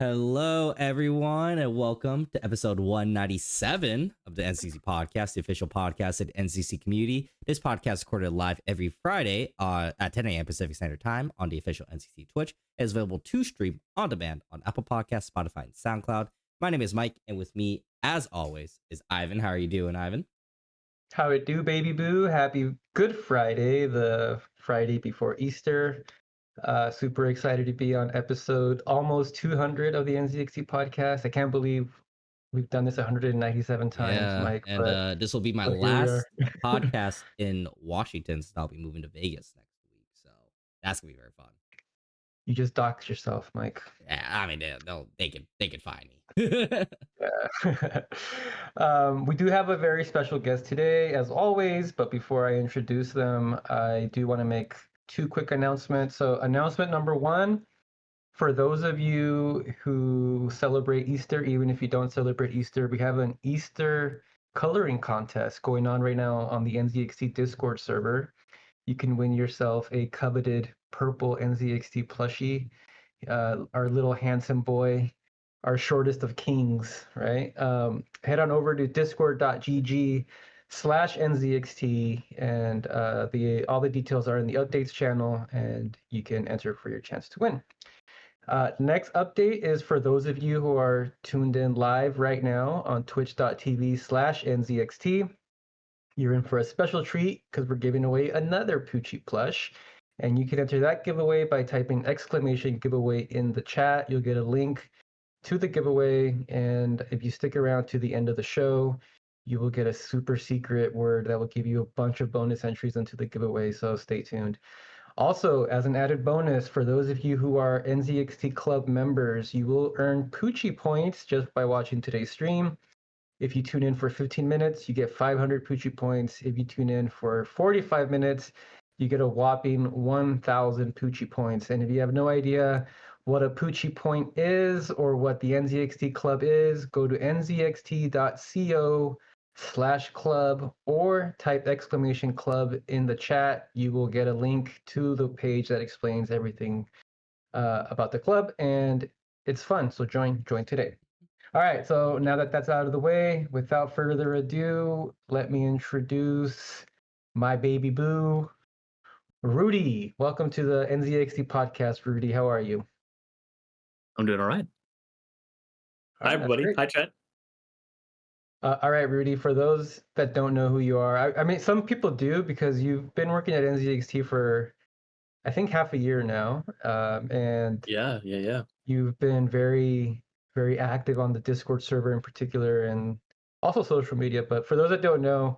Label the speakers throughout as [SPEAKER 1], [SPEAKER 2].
[SPEAKER 1] Hello, everyone, and welcome to episode 197 of the NCC podcast, the official podcast at NCC community. This podcast is recorded live every Friday at 10 a.m. Pacific Standard Time on the official NCC Twitch. It is available to stream on demand on Apple Podcasts, Spotify, and SoundCloud. My name is Mike, and with me, as always, is Ivan. How are you doing, Ivan?
[SPEAKER 2] How it do, baby boo? Happy Good Friday, the Friday before Easter. Super excited to be on episode almost 200 of the NZXT podcast. I can't believe we've done this 197 times, Mike.
[SPEAKER 1] And this will be my
[SPEAKER 2] But here we
[SPEAKER 1] last
[SPEAKER 2] are.
[SPEAKER 1] podcast in Washington since I'll be moving to Vegas next week. So that's gonna be very fun.
[SPEAKER 2] You just doxed yourself, Mike.
[SPEAKER 1] Yeah, I mean, they can find me.
[SPEAKER 2] Yeah. We do have a very special guest today, as always. But before I introduce them, I do want to make two quick announcements. So, announcement number one. For those of you who celebrate Easter, even if you don't celebrate Easter, we have an Easter coloring contest going on right now on the NZXT Discord server. You can win yourself a coveted purple NZXT plushie, our little handsome boy, our shortest of kings, right? Head on over to discord.gg/NZXT, and all the details are in the updates channel, and you can enter for your chance to win. Next update is for those of you who are tuned in live right now on twitch.tv/NZXT. You're in for a special treat because we're giving away another Poochie plush. And you can enter that giveaway by typing !giveaway in the chat. You'll get a link to the giveaway. And if you stick around to the end of the show, you will get a super secret word that will give you a bunch of bonus entries into the giveaway. So stay tuned. Also, as an added bonus, for those of you who are NZXT Club members, you will earn Poochie points just by watching today's stream. If you tune in for 15 minutes, you get 500 Poochie points. If you tune in for 45 minutes, you get a whopping 1,000 Poochie points. And if you have no idea what a Poochie point is or what the NZXT Club is, go to nzxt.co/club or type !club in the chat. You will get a link to the page that explains everything about the club, and it's fun. So join today. All right, so now that that's out of the way, without further ado, let me introduce my baby boo, Rudy. Welcome to the NZXT podcast, Rudy. How are you?
[SPEAKER 3] I'm doing all right. Hi, everybody. Hi, Chet.
[SPEAKER 2] All right, Rudy, for those that don't know who you are, I mean, some people do because you've been working at NZXT for, I think, half a year now. And
[SPEAKER 3] yeah.
[SPEAKER 2] You've been very, very active on the Discord server in particular and also social media. But for those that don't know,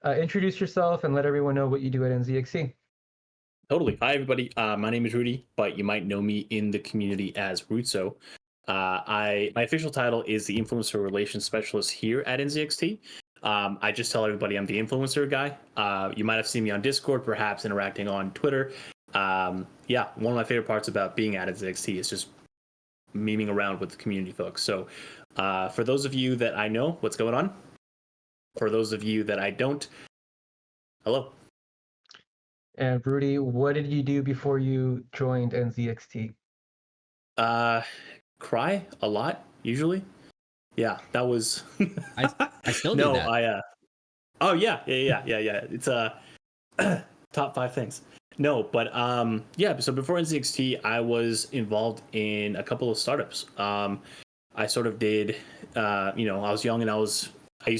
[SPEAKER 2] introduce yourself and let everyone know what you do at NZXT.
[SPEAKER 3] Totally. Hi, everybody. My name is Rudy, but you might know me in the community as Rutzo. My official title is the Influencer Relations Specialist here at NZXT. I just tell everybody I'm the influencer guy. You might have seen me on Discord, perhaps interacting on Twitter. One of my favorite parts about being at NZXT is just memeing around with the community folks. So for those of you that I know what's going on, for those of you that I don't, hello.
[SPEAKER 2] And Rudy, what did you do before you joined NZXT?
[SPEAKER 3] Cry a lot, usually. Yeah, that was.
[SPEAKER 1] I still do that.
[SPEAKER 3] Oh yeah. It's top 5 things. No, but so before NZXT, I was involved in a couple of startups. I sort of did, I was young and I used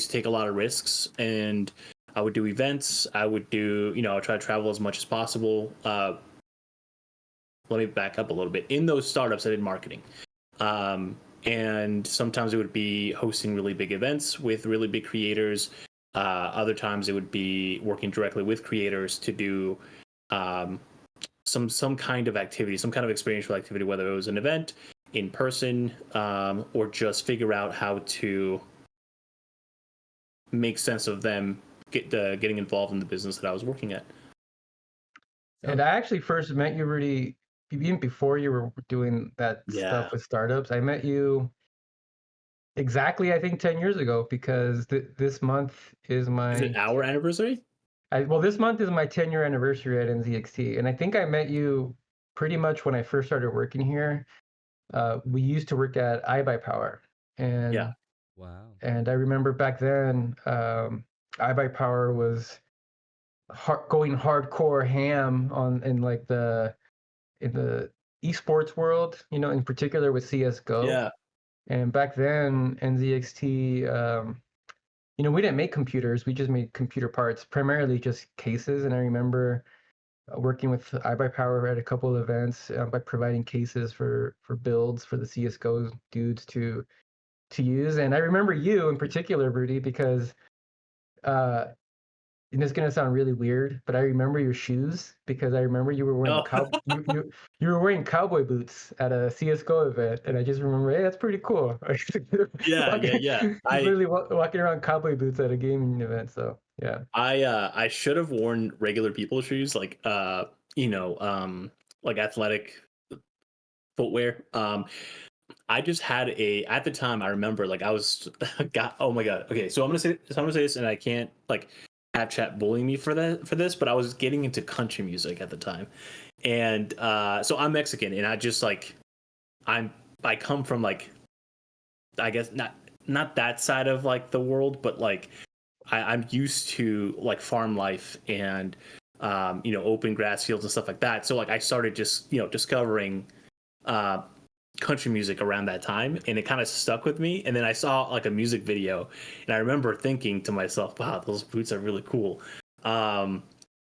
[SPEAKER 3] to take a lot of risks, and I would do events. I would do, I try to travel as much as possible. Let me back up a little bit. In those startups, I did marketing. And sometimes it would be hosting really big events with really big creators. Other times it would be working directly with creators to do some kind of activity, some kind of experiential activity, whether it was an event in person or just figure out how to make sense of them getting involved in the business that I was working at.
[SPEAKER 2] And I actually first met you, Rudy, even before you were doing that stuff with startups. I met you exactly, I think, 10 years ago, because this month is my...
[SPEAKER 3] Is it our anniversary?
[SPEAKER 2] This month is my 10-year anniversary at NZXT, and I think I met you pretty much when I first started working here. we used to work at iBuyPower,
[SPEAKER 3] Yeah.
[SPEAKER 2] and
[SPEAKER 1] Wow.
[SPEAKER 2] I remember back then, iBuyPower was going hardcore ham on in like in the esports world, you know, in particular with CS:GO.
[SPEAKER 3] Yeah.
[SPEAKER 2] And back then, NZXT, you know, we didn't make computers; we just made computer parts, primarily just cases. And I remember working with iBuyPower at a couple of events by providing cases for builds for the CS:GO dudes to use. And I remember you in particular, Rudy, because uh, and it's gonna sound really weird, but I remember your shoes because I remember you were wearing
[SPEAKER 3] Oh.
[SPEAKER 2] you were wearing cowboy boots at a CS:GO event, and I just remember, hey, that's pretty cool.
[SPEAKER 3] Yeah, yeah, yeah.
[SPEAKER 2] Just literally walking around cowboy boots at a gaming event. So yeah.
[SPEAKER 3] I should have worn regular people shoes, like like athletic footwear. I just had at the time I remember, like, I was got oh my god. Okay, so I'm gonna say this, and I can't like have chat bullying me for this, but I was getting into country music at the time. And so I'm Mexican, and I just like I come from, like, I guess not that side of like the world, but like I'm used to like farm life and open grass fields and stuff like that. So like I started just discovering uh, country music around that time, and it kind of stuck with me. And then I saw like a music video, and I remember thinking to myself, "Wow, those boots are really cool." Um,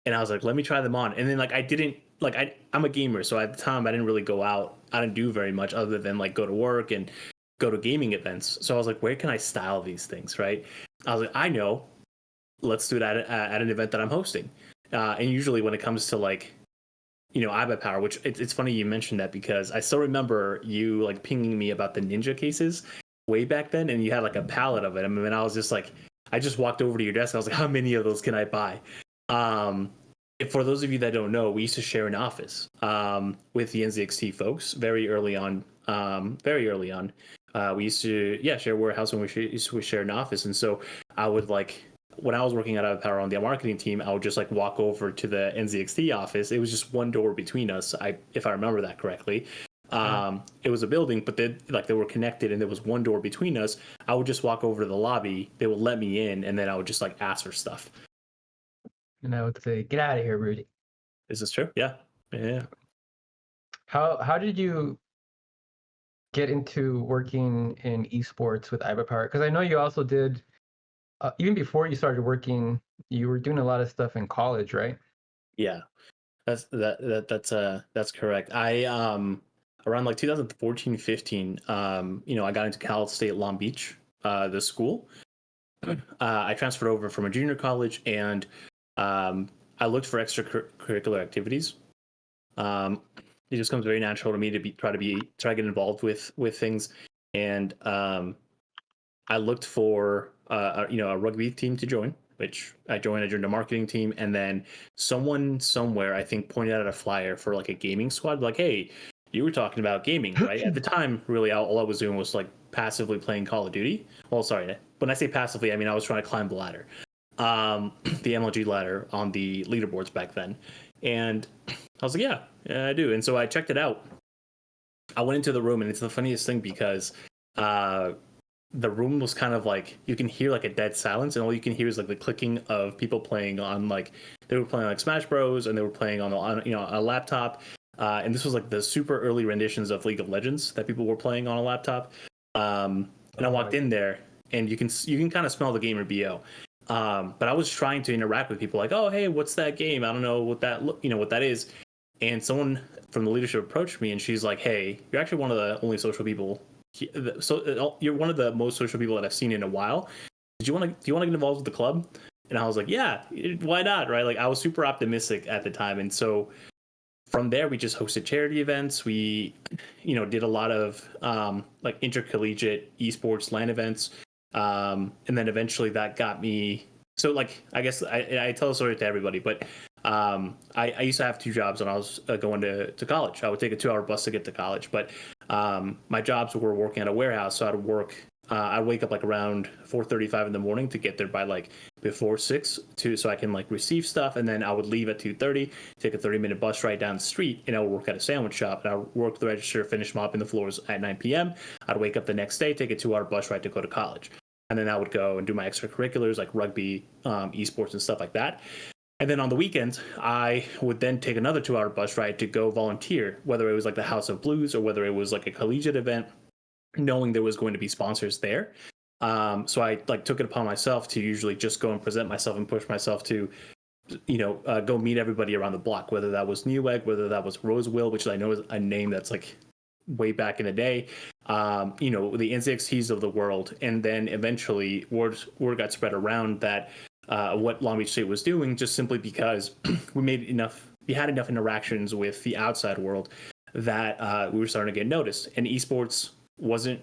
[SPEAKER 3] and I was like, "Let me try them on." And then like I didn't like I'm a gamer, so at the time I didn't really go out. I didn't do very much other than like go to work and go to gaming events. So I was like, "Where can I style these things?" Right? I was like, "I know. Let's do it at an event that I'm hosting." And usually when it comes to like iBuyPower, which it's funny you mentioned that, because I still remember you like pinging me about the Ninja cases way back then, and you had like a pallet of it. I mean, I was just like, I just walked over to your desk. And I was like, how many of those can I buy? For those of you that don't know, we used to share an office with the NZXT folks very early on. Very early on, we used to share a warehouse, and used to share an office. And so I would like, when I was working at iBuyPower on the marketing team, I would just like walk over to the NZXT office. It was just one door between us, if I remember that correctly. It was a building, but they were connected, and there was one door between us. I would just walk over to the lobby. They would let me in, and then I would just like ask for stuff.
[SPEAKER 2] And I would say, get out of here, Rudy.
[SPEAKER 3] Is this true? Yeah. Yeah.
[SPEAKER 2] How did you get into working in esports with iBuyPower? Because I know you also did even before you started working, you were doing a lot of stuff in college, right?
[SPEAKER 3] Yeah. That's correct. I around like 2014, 15, I got into Cal State Long Beach, the school. I transferred over from a junior college, and I looked for extracurricular activities. It just comes very natural to me to try to get involved with things, and I looked for a rugby team to join, which I joined. I joined a marketing team, and then someone somewhere, I think, pointed out a flyer for like a gaming squad. Like, hey, you were talking about gaming, right? At the time, really, all I was doing was like passively playing Call of Duty. Well, sorry, when I say passively, I mean I was trying to climb the ladder, the MLG ladder on the leaderboards back then. And I was like, yeah, I do. And so I checked it out. I went into the room, and it's the funniest thing because the room was kind of like, you can hear like a dead silence, and all you can hear is like the clicking of people playing on, like, they were playing like Smash Bros, and they were playing on a laptop. And this was like the super early renditions of League of Legends that people were playing on a laptop. And I walked in there, and you can kind of smell the gamer BO. But I was trying to interact with people like, oh, hey, what's that game? I don't know what that is. And someone from the leadership approached me, and she's like, hey, you're actually one of the only social people. So you're one of the most social people that I've seen in a while. Do you want to get involved with the club? And I was like, yeah, why not? Right? Like, I was super optimistic at the time. And so from there, we just hosted charity events. We, did a lot of like intercollegiate esports LAN events. And then eventually that got me. So like, I guess I tell a story to everybody, but I used to have two jobs when I was going to college. I would take a 2-hour bus to get to college, but my jobs were working at a warehouse. So I'd work I wake up like around 4:35 in the morning to get there by like before 6 so I can like receive stuff, and then I would leave at 2:30, take a 30-minute bus ride down the street, and I would work at a sandwich shop, and I would work the register, finish mopping the floors at 9 p.m. I'd wake up the next day, take a 2-hour bus ride to go to college, and then I would go and do my extracurriculars like rugby, esports, and stuff like that. And then on the weekends, I would then take another 2-hour bus ride to go volunteer, whether it was like the House of Blues or whether it was like a collegiate event, knowing there was going to be sponsors there. So I like took it upon myself to usually just go and present myself and push myself to, go meet everybody around the block, whether that was Newegg, whether that was Roseville, which I know is a name that's like way back in the day, the NZXTs of the world. And then eventually word got spread around that what Long Beach State was doing, just simply because we had enough interactions with the outside world that we were starting to get noticed. And esports wasn't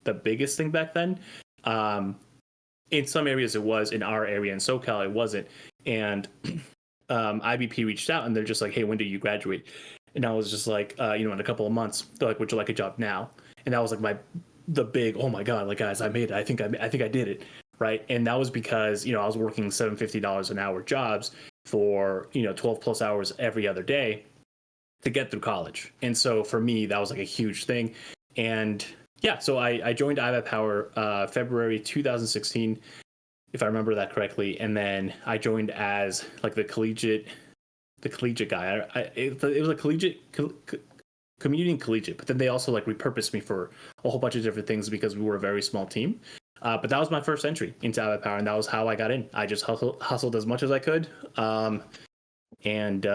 [SPEAKER 3] the biggest thing back then. In some areas it was. In our area in SoCal it wasn't. And IBP reached out and they're just like, hey, when do you graduate? And I was just like, in a couple of months. They're like, would you like a job now? And that was like the big, oh my god, like, guys, I made it. I think I did it, right? And that was because I was working $750 an hour jobs for 12 plus hours every other day to get through college. And so for me that was like a huge thing. And yeah, so I joined IVAP Power February 2016, if I remember that correctly. And then I joined as like the collegiate guy. It was a collegiate, community and collegiate, but then they also like repurposed me for a whole bunch of different things because we were a very small team. But that was my first entry into IVAP Power, and that was how I got in. I just hustled as much as I could, and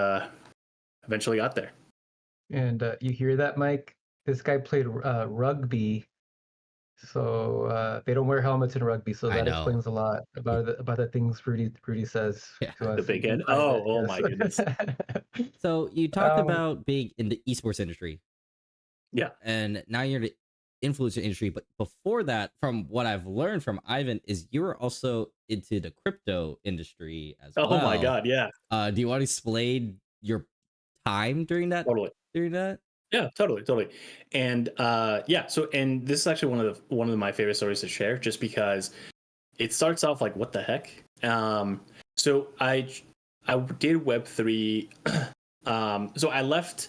[SPEAKER 3] eventually got there.
[SPEAKER 2] And you hear that, Mike? This guy played rugby, so they don't wear helmets in rugby. So that explains a lot about the things Rudy says to us.
[SPEAKER 3] The big head. Oh my goodness.
[SPEAKER 1] So you talked about being in the esports industry.
[SPEAKER 3] Yeah.
[SPEAKER 1] And now you're in the influencer industry. But before that, from what I've learned from Ivan, is you were also into the crypto industry as well.
[SPEAKER 3] Oh my god, yeah.
[SPEAKER 1] Do you want to explain your time during that?
[SPEAKER 3] Totally.
[SPEAKER 1] During that?
[SPEAKER 3] Yeah, totally. And so and this is actually one of my favorite stories to share, just because it starts off like, what the heck? So I did Web3. So I left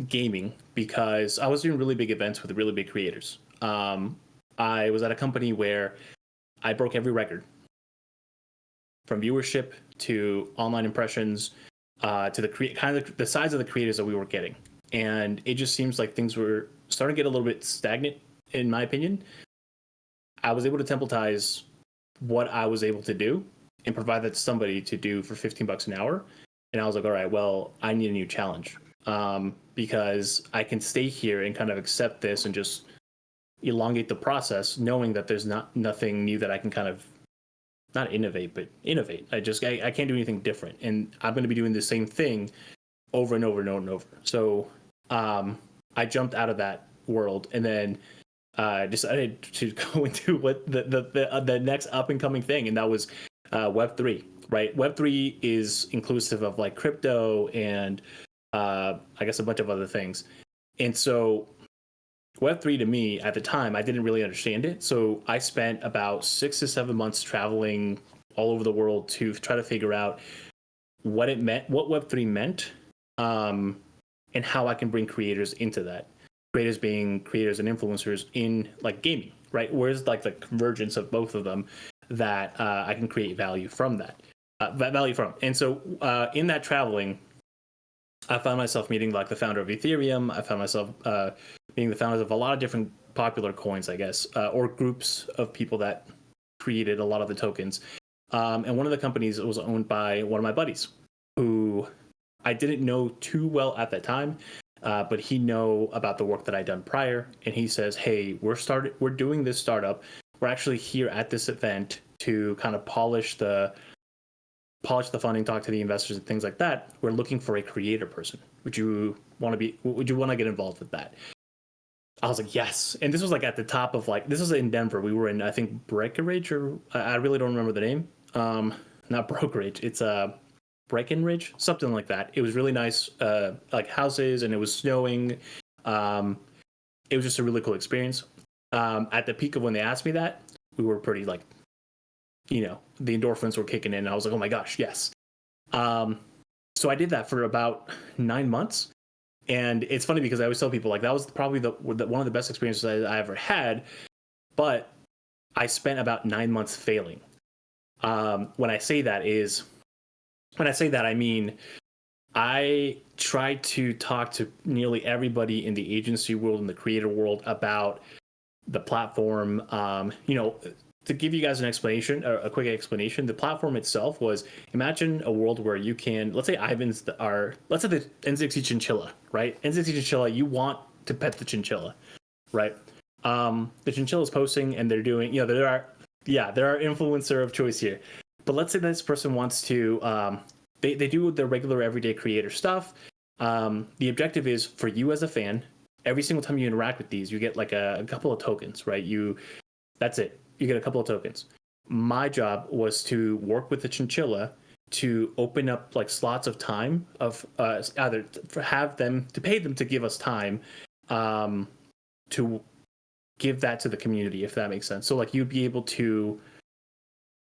[SPEAKER 3] gaming because I was doing really big events with really big creators. I was at a company where I broke every record, from viewership to online impressions, to the size of the creators that we were getting. And it just seems like things were starting to get a little bit stagnant, in my opinion. I was able to templatize what I was able to do and provide that to somebody to do for $15 an hour. And I was like, all right, well, I need a new challenge, because I can stay here and kind of accept this and just elongate the process, knowing that there's nothing new that I can kind of not innovate, but innovate. I can't do anything different. And I'm going to be doing the same thing over and over and over and over. So I jumped out of that world and then decided to go into what the next up and coming thing, and that was Web3. Right, Web3 is inclusive of like crypto and I guess a bunch of other things. And so Web3 to me at the time, I didn't really understand it. So I spent about 6 to 7 months traveling all over the world to try to figure out what it meant, what Web3 meant, and how I can bring creators into that. Creators being creators and influencers in like gaming, right? Where's like the convergence of both of them that I can create value from that. And so in that traveling, I found myself meeting like the founder of Ethereum. I found myself being the founders of a lot of different popular coins, I guess, or groups of people that created a lot of the tokens. And one of the companies was owned by one of my buddies, who I didn't know too well at that time, but he knew about the work that I'd done prior. And he says, hey, we're doing this startup. We're actually here at this event to kind of polish the funding, talk to the investors and things like that. We're looking for a creator person. Would you want to get involved with that? I was like, yes. And this was like at the top of like, this was in Denver. We were in, I think, Breckenridge, or I really don't remember the name. Not Brokerage. It's Breckenridge, something like that. It was really nice, like houses, and it was snowing. It was just a really cool experience. At the peak of when they asked me that, we were pretty like, the endorphins were kicking in. And I was like, oh my gosh, yes. So I did that for about 9 months. And it's funny because I always tell people like that was probably one of the best experiences I ever had. But I spent about 9 months failing. When I say that, I mean, I tried to talk to nearly everybody in the agency world and the creator world about the platform. To give you guys an explanation, a quick explanation, the platform itself was, imagine a world where you can, let's say let's say the NZXT chinchilla, right? NZXT chinchilla, you want to pet the chinchilla, right? The chinchilla is posting and they're doing, there are influencer of choice here. But let's say this person wants to, they do their regular everyday creator stuff. The objective is for you as a fan, every single time you interact with these, you get like a couple of tokens, right? That's it. You get a couple of tokens. My job was to work with the chinchilla to open up like slots of time of either to pay them to give us time to give that to the community, if that makes sense. So like you'd be able to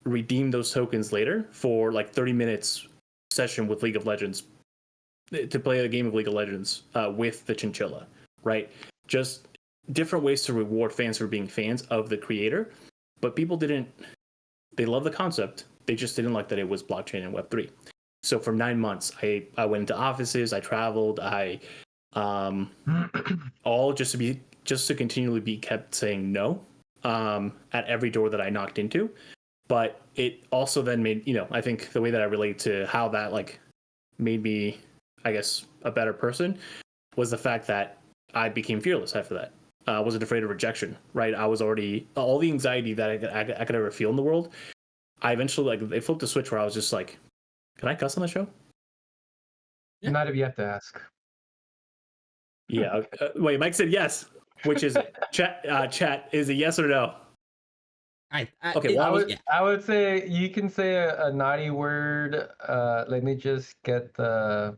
[SPEAKER 3] redeem those tokens later for like 30 minutes session with League of Legends, to play a game of League of Legends with the chinchilla, right? Just different ways to reward fans for being fans of the creator. But people they love the concept. They just didn't like that it was blockchain and Web3. So for 9 months, I went into offices, I traveled, all just to continually be kept saying no at every door that I knocked into. But it also then made, I think the way that I relate to how that like made me, I guess, a better person was the fact that I became fearless after that. I wasn't afraid of rejection, right? I was already, all the anxiety that I could ever feel in the world. I eventually, like, they flipped a switch where I was just like, can I cuss on the show?
[SPEAKER 2] Yeah. Not if you have to ask.
[SPEAKER 3] Yeah. Wait, Mike said yes. Which is it? Chat, is it yes or no?
[SPEAKER 2] Okay. I would say you can say a naughty word. Let me just get the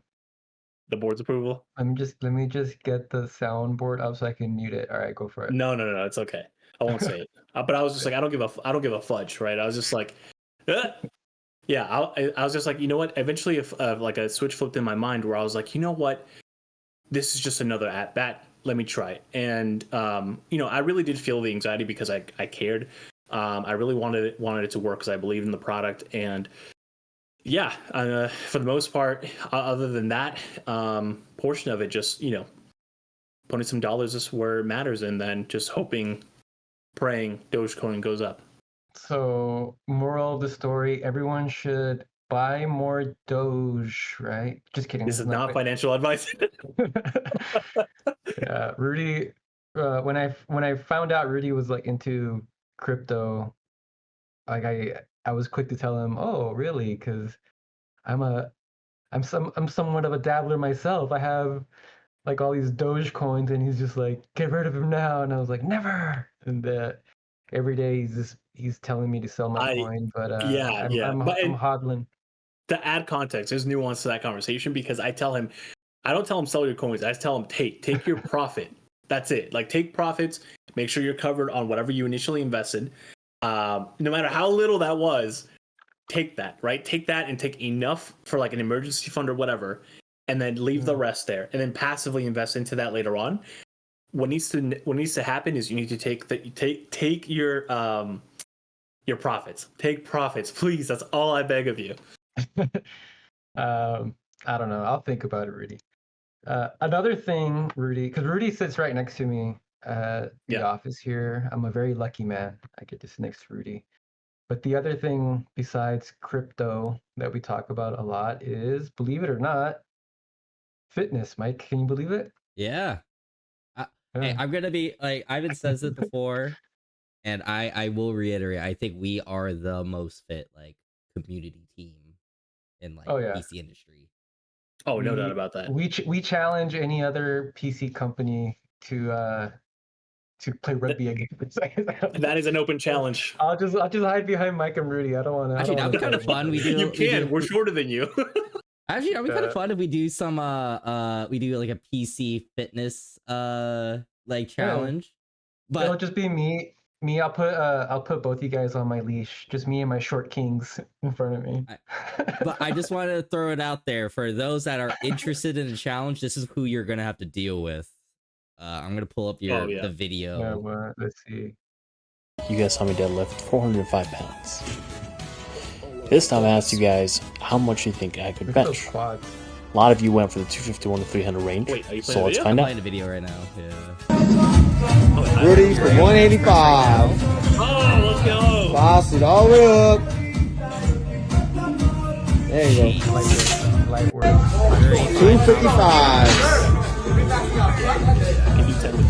[SPEAKER 3] board's approval.
[SPEAKER 2] Let me just get the soundboard up so I can mute it. All right, go for it.
[SPEAKER 3] No, it's okay. I won't say it. But I was just like, I don't give a fudge, right? I was just like, yeah. I was just like, you know what? Eventually, if like a switch flipped in my mind where I was like, you know what? This is just another at bat. Let me try it. And I really did feel the anxiety because I cared. I really wanted it to work because I believed in the product. And yeah, for the most part, other than that portion of it, just putting some dollars is where it matters, and then just praying Dogecoin goes up.
[SPEAKER 2] So, moral of the story: everyone should buy more Doge, right? Just kidding.
[SPEAKER 3] This is not financial advice.
[SPEAKER 2] Yeah, Rudy. When I found out Rudy was like into crypto, like I was quick to tell him, "Oh, really?" Because I'm somewhat of a dabbler myself. I have like all these Doge coins, and he's just like, "Get rid of him now!" And I was like, "Never!" And every day he's telling me to sell my coin, but I'm hodling.
[SPEAKER 3] To add context, there's nuance to that conversation because I don't tell him sell your coins. I just tell him take your profit. That's it. Like take profits. Make sure you're covered on whatever you initially invested. No matter how little that was, take that, right? Take that and take enough for like an emergency fund or whatever, and then leave the rest there, and then passively invest into that later on. What needs to happen is you need to take your profits. Take profits, please. That's all I beg of you.
[SPEAKER 2] I don't know. I'll think about it, Rudy. Another thing, Rudy, because Rudy sits right next to me at the office here. I'm a very lucky man. I get to sit next to Rudy. But the other thing besides crypto that we talk about a lot is, believe it or not, fitness. Mike, can you believe it?
[SPEAKER 1] Yeah. Hey, I'm gonna be like, Ivan says it before, and I will reiterate. I think we are the most fit like community team in like PC industry.
[SPEAKER 3] Oh, no doubt about that.
[SPEAKER 2] We challenge any other PC company to play rugby against us.
[SPEAKER 3] That is an open challenge.
[SPEAKER 2] I'll just hide behind Mike and Rudy. I don't want to.
[SPEAKER 1] Actually, that'd be kind of fun.
[SPEAKER 3] We're shorter than you.
[SPEAKER 1] Actually, that'd be kind of fun if we do some we do like a PC fitness like challenge.
[SPEAKER 2] It'll
[SPEAKER 1] but
[SPEAKER 2] just be me. I'll put both you guys on my leash. Just me and my short kings in front of me.
[SPEAKER 1] but I just wanted to throw it out there for those that are interested in the challenge. This is who you're gonna have to deal with. I'm gonna pull up
[SPEAKER 3] Oh yeah.
[SPEAKER 1] the video.
[SPEAKER 2] No, let's see.
[SPEAKER 4] You guys saw me deadlift 405 pounds. This time I asked you guys how much you think I could
[SPEAKER 2] Look at those
[SPEAKER 4] bench.
[SPEAKER 2] quads.
[SPEAKER 4] A lot of you went for the 251 to 300 range.
[SPEAKER 3] Wait, are you
[SPEAKER 4] so
[SPEAKER 3] playing
[SPEAKER 4] let's
[SPEAKER 3] video?
[SPEAKER 4] find
[SPEAKER 1] I'm
[SPEAKER 4] out.
[SPEAKER 1] playing the video right now. Yeah.
[SPEAKER 5] Rudy for 185.
[SPEAKER 3] Oh, let's go.
[SPEAKER 5] Boss it all the way up. There you go.
[SPEAKER 2] Light work.
[SPEAKER 5] 255.
[SPEAKER 3] Can you tell me?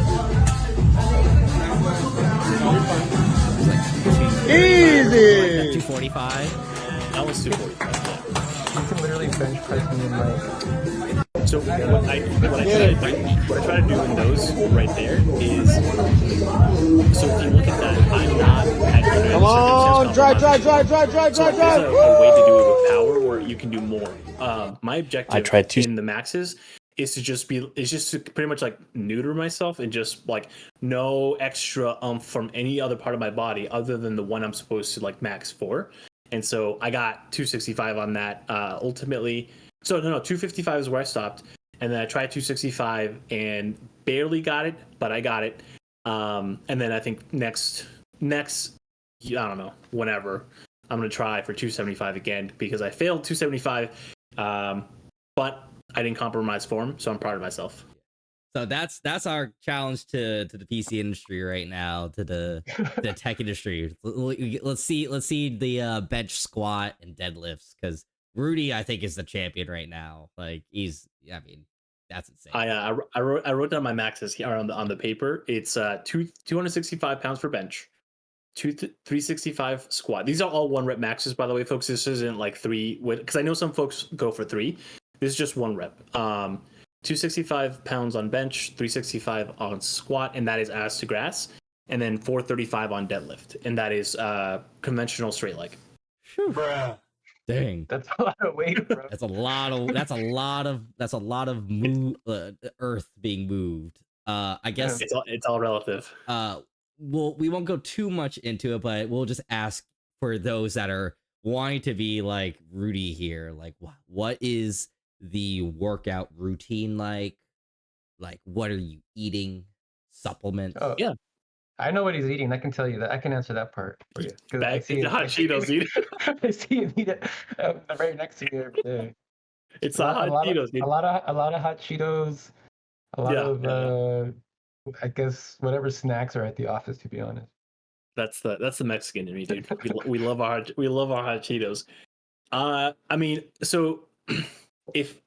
[SPEAKER 5] Easy.
[SPEAKER 1] 245.
[SPEAKER 3] That was 245.
[SPEAKER 2] You can literally bench press me in like.
[SPEAKER 3] So what I try to do in those right there is, so if you look at that, I'm not at
[SPEAKER 5] Come on. Dry.
[SPEAKER 3] So there's a way to do it with power where you can do more. My objective
[SPEAKER 4] I tried to-
[SPEAKER 3] in the maxes is to just to pretty much like neuter myself and just like no extra from any other part of my body other than the one I'm supposed to like max for. And so I got 265 on that ultimately. So no, 255 is where I stopped, and then I tried 265 and barely got it, but I got it. And then I think next, I don't know, whenever I'm gonna try for 275 again because I failed 275, but I didn't compromise form, so I'm proud of myself.
[SPEAKER 1] So that's our challenge to the PC industry right now, to the tech industry. Let's see the bench squat and deadlifts, because Rudy, I think, is the champion right now. Like that's insane.
[SPEAKER 3] I wrote down my maxes here on the paper. It's 265 pounds for bench, 365 squat. These are all 1 rep maxes, by the way, folks. This isn't like 3, because I know some folks go for 3. This is just 1 rep. 265 pounds on bench, 365 on squat, and that is ass to grass, and then 435 on deadlift, and that is conventional straight leg.
[SPEAKER 2] Bruh.
[SPEAKER 1] Dang,
[SPEAKER 2] That's a lot of weight, bro.
[SPEAKER 1] that's a lot of earth being moved. I guess
[SPEAKER 3] It's all relative.
[SPEAKER 1] we won't go too much into it, but we'll just ask for those that are wanting to be like Rudy here. Like, what is the workout routine like? Like, what are you eating? Supplements?
[SPEAKER 2] Oh
[SPEAKER 3] Yeah.
[SPEAKER 2] I know what he's eating. I can tell you that. I can answer that part for you. 'Cause I
[SPEAKER 3] Back to hot Cheetos, dude.
[SPEAKER 2] I see him eat it right next to you every day.
[SPEAKER 3] It's the hot Cheetos, dude.
[SPEAKER 2] A lot of hot Cheetos. A lot of I guess whatever snacks are at the office. To be honest.
[SPEAKER 3] That's the Mexican in me, dude. We love our hot Cheetos. I mean, so if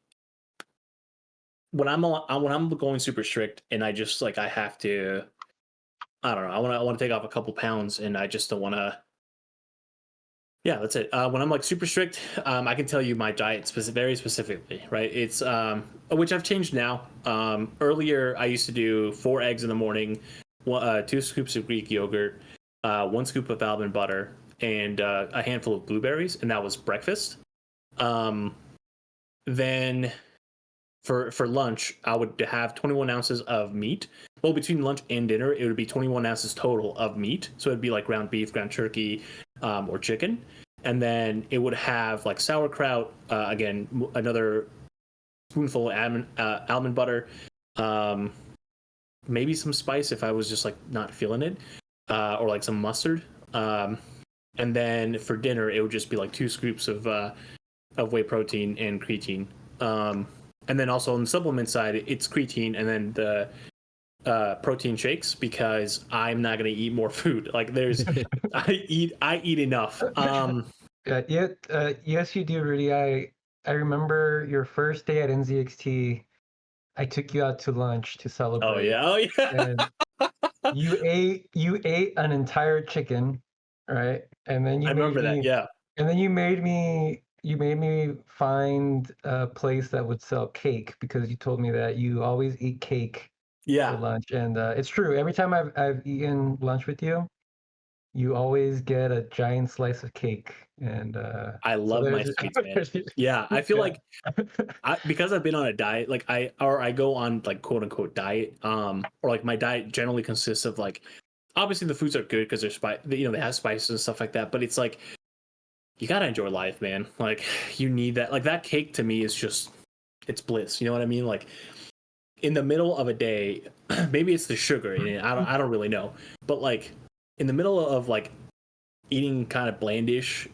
[SPEAKER 3] when I'm going super strict and I just like I have to, I don't know, I want to take off a couple pounds and I just don't want to. Yeah, that's it. When I'm like super strict, I can tell you my diet very specifically, right? It's which I've changed now. Earlier, I used to do 4 eggs in the morning, 2 scoops of Greek yogurt, 1 scoop of almond butter, and a handful of blueberries, and that was breakfast. Then for lunch, I would have 21 ounces of meat. Well, between lunch and dinner, it would be 21 ounces total of meat. So it'd be like ground beef, ground turkey, or chicken. And then it would have like sauerkraut, again, another spoonful of almond butter, maybe some spice if I was just like not feeling it, or like some mustard. And then for dinner, it would just be like 2 scoops of whey protein and creatine. And then also on the supplement side, it's creatine and then the protein shakes, because I'm not going to eat more food. Like I eat enough.
[SPEAKER 2] Yes, you do, Rudy. I remember your first day at NZXT. I took you out to lunch to celebrate.
[SPEAKER 3] Oh yeah.
[SPEAKER 2] And you ate an entire chicken, right? And then
[SPEAKER 3] I remember that. Yeah.
[SPEAKER 2] And then you made me find a place that would sell cake, because you told me that you always eat cake for
[SPEAKER 3] Yeah.
[SPEAKER 2] lunch. And it's true. Every time I've eaten lunch with you, you always get a giant slice of cake, and
[SPEAKER 3] I
[SPEAKER 2] so
[SPEAKER 3] love my
[SPEAKER 2] there's
[SPEAKER 3] sweets, man. Yeah, I feel
[SPEAKER 2] yeah.
[SPEAKER 3] like because I've been on a diet, like I go on like quote unquote diet, or like my diet generally consists of like obviously the foods are good because they're they have spices and stuff like that, but it's like you gotta enjoy life, man. Like you need that. Like that cake to me is just it's bliss. You know what I mean? Like in the middle of a day, maybe it's the sugar in it. I don't really know, but like in the middle of like eating kind of blandish,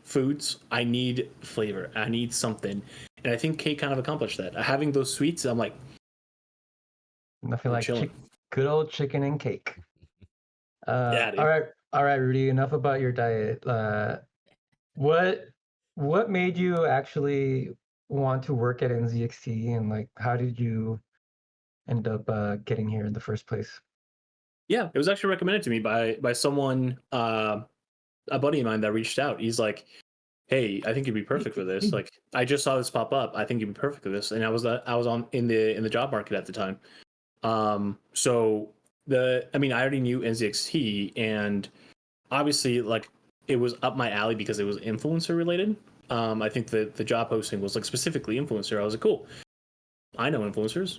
[SPEAKER 3] foods, I need flavor. I need something, and I think cake kind of accomplished that. Having those sweets, I'm like,
[SPEAKER 2] Nothing
[SPEAKER 3] we're
[SPEAKER 2] like
[SPEAKER 3] chilling.
[SPEAKER 2] good old chicken and cake.
[SPEAKER 3] Yeah,
[SPEAKER 2] All
[SPEAKER 3] dude.
[SPEAKER 2] right, all right, Rudy. Enough about your diet. What what made you actually want to work at NZXT, and like how did you end up getting here in the first place?
[SPEAKER 3] Yeah, it was actually recommended to me by someone, a buddy of mine that reached out. He's like, "Hey, I think you'd be perfect for this. Like, I just saw this pop up. I think you'd be perfect for this." And I was on in the job market at the time. So I mean, I already knew NZXT, and obviously, like, it was up my alley because it was influencer related. I think the job posting was like specifically influencer. I was like, cool. I know influencers.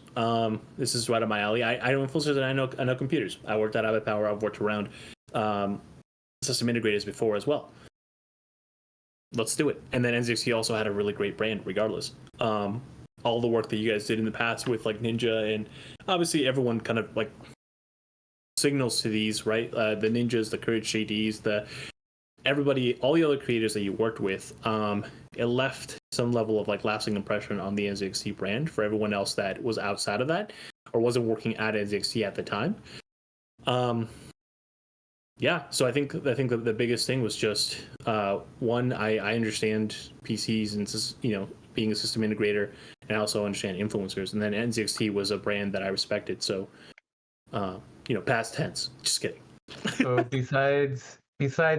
[SPEAKER 3] This is right up my alley. I know influencers and I know computers. I worked at Abbott Power. I've worked around um, system integrators before as well. Let's do it. And then NZXT also had a really great brand, regardless. All the work that you guys did in the past with like Ninja, and obviously everyone kind of like signals to these, right? The Ninjas, the Courage JDs, the everybody, all the other creators that you worked with, it left some level of like lasting impression on the NZXT brand for everyone else that was outside of that or wasn't working at NZXT at the time. Um, yeah, so I think that the biggest thing was just one, I understand PCs and being a system integrator, and I also understand influencers. And then NZXT was a brand that I respected. So past tense. Just kidding.
[SPEAKER 2] So besides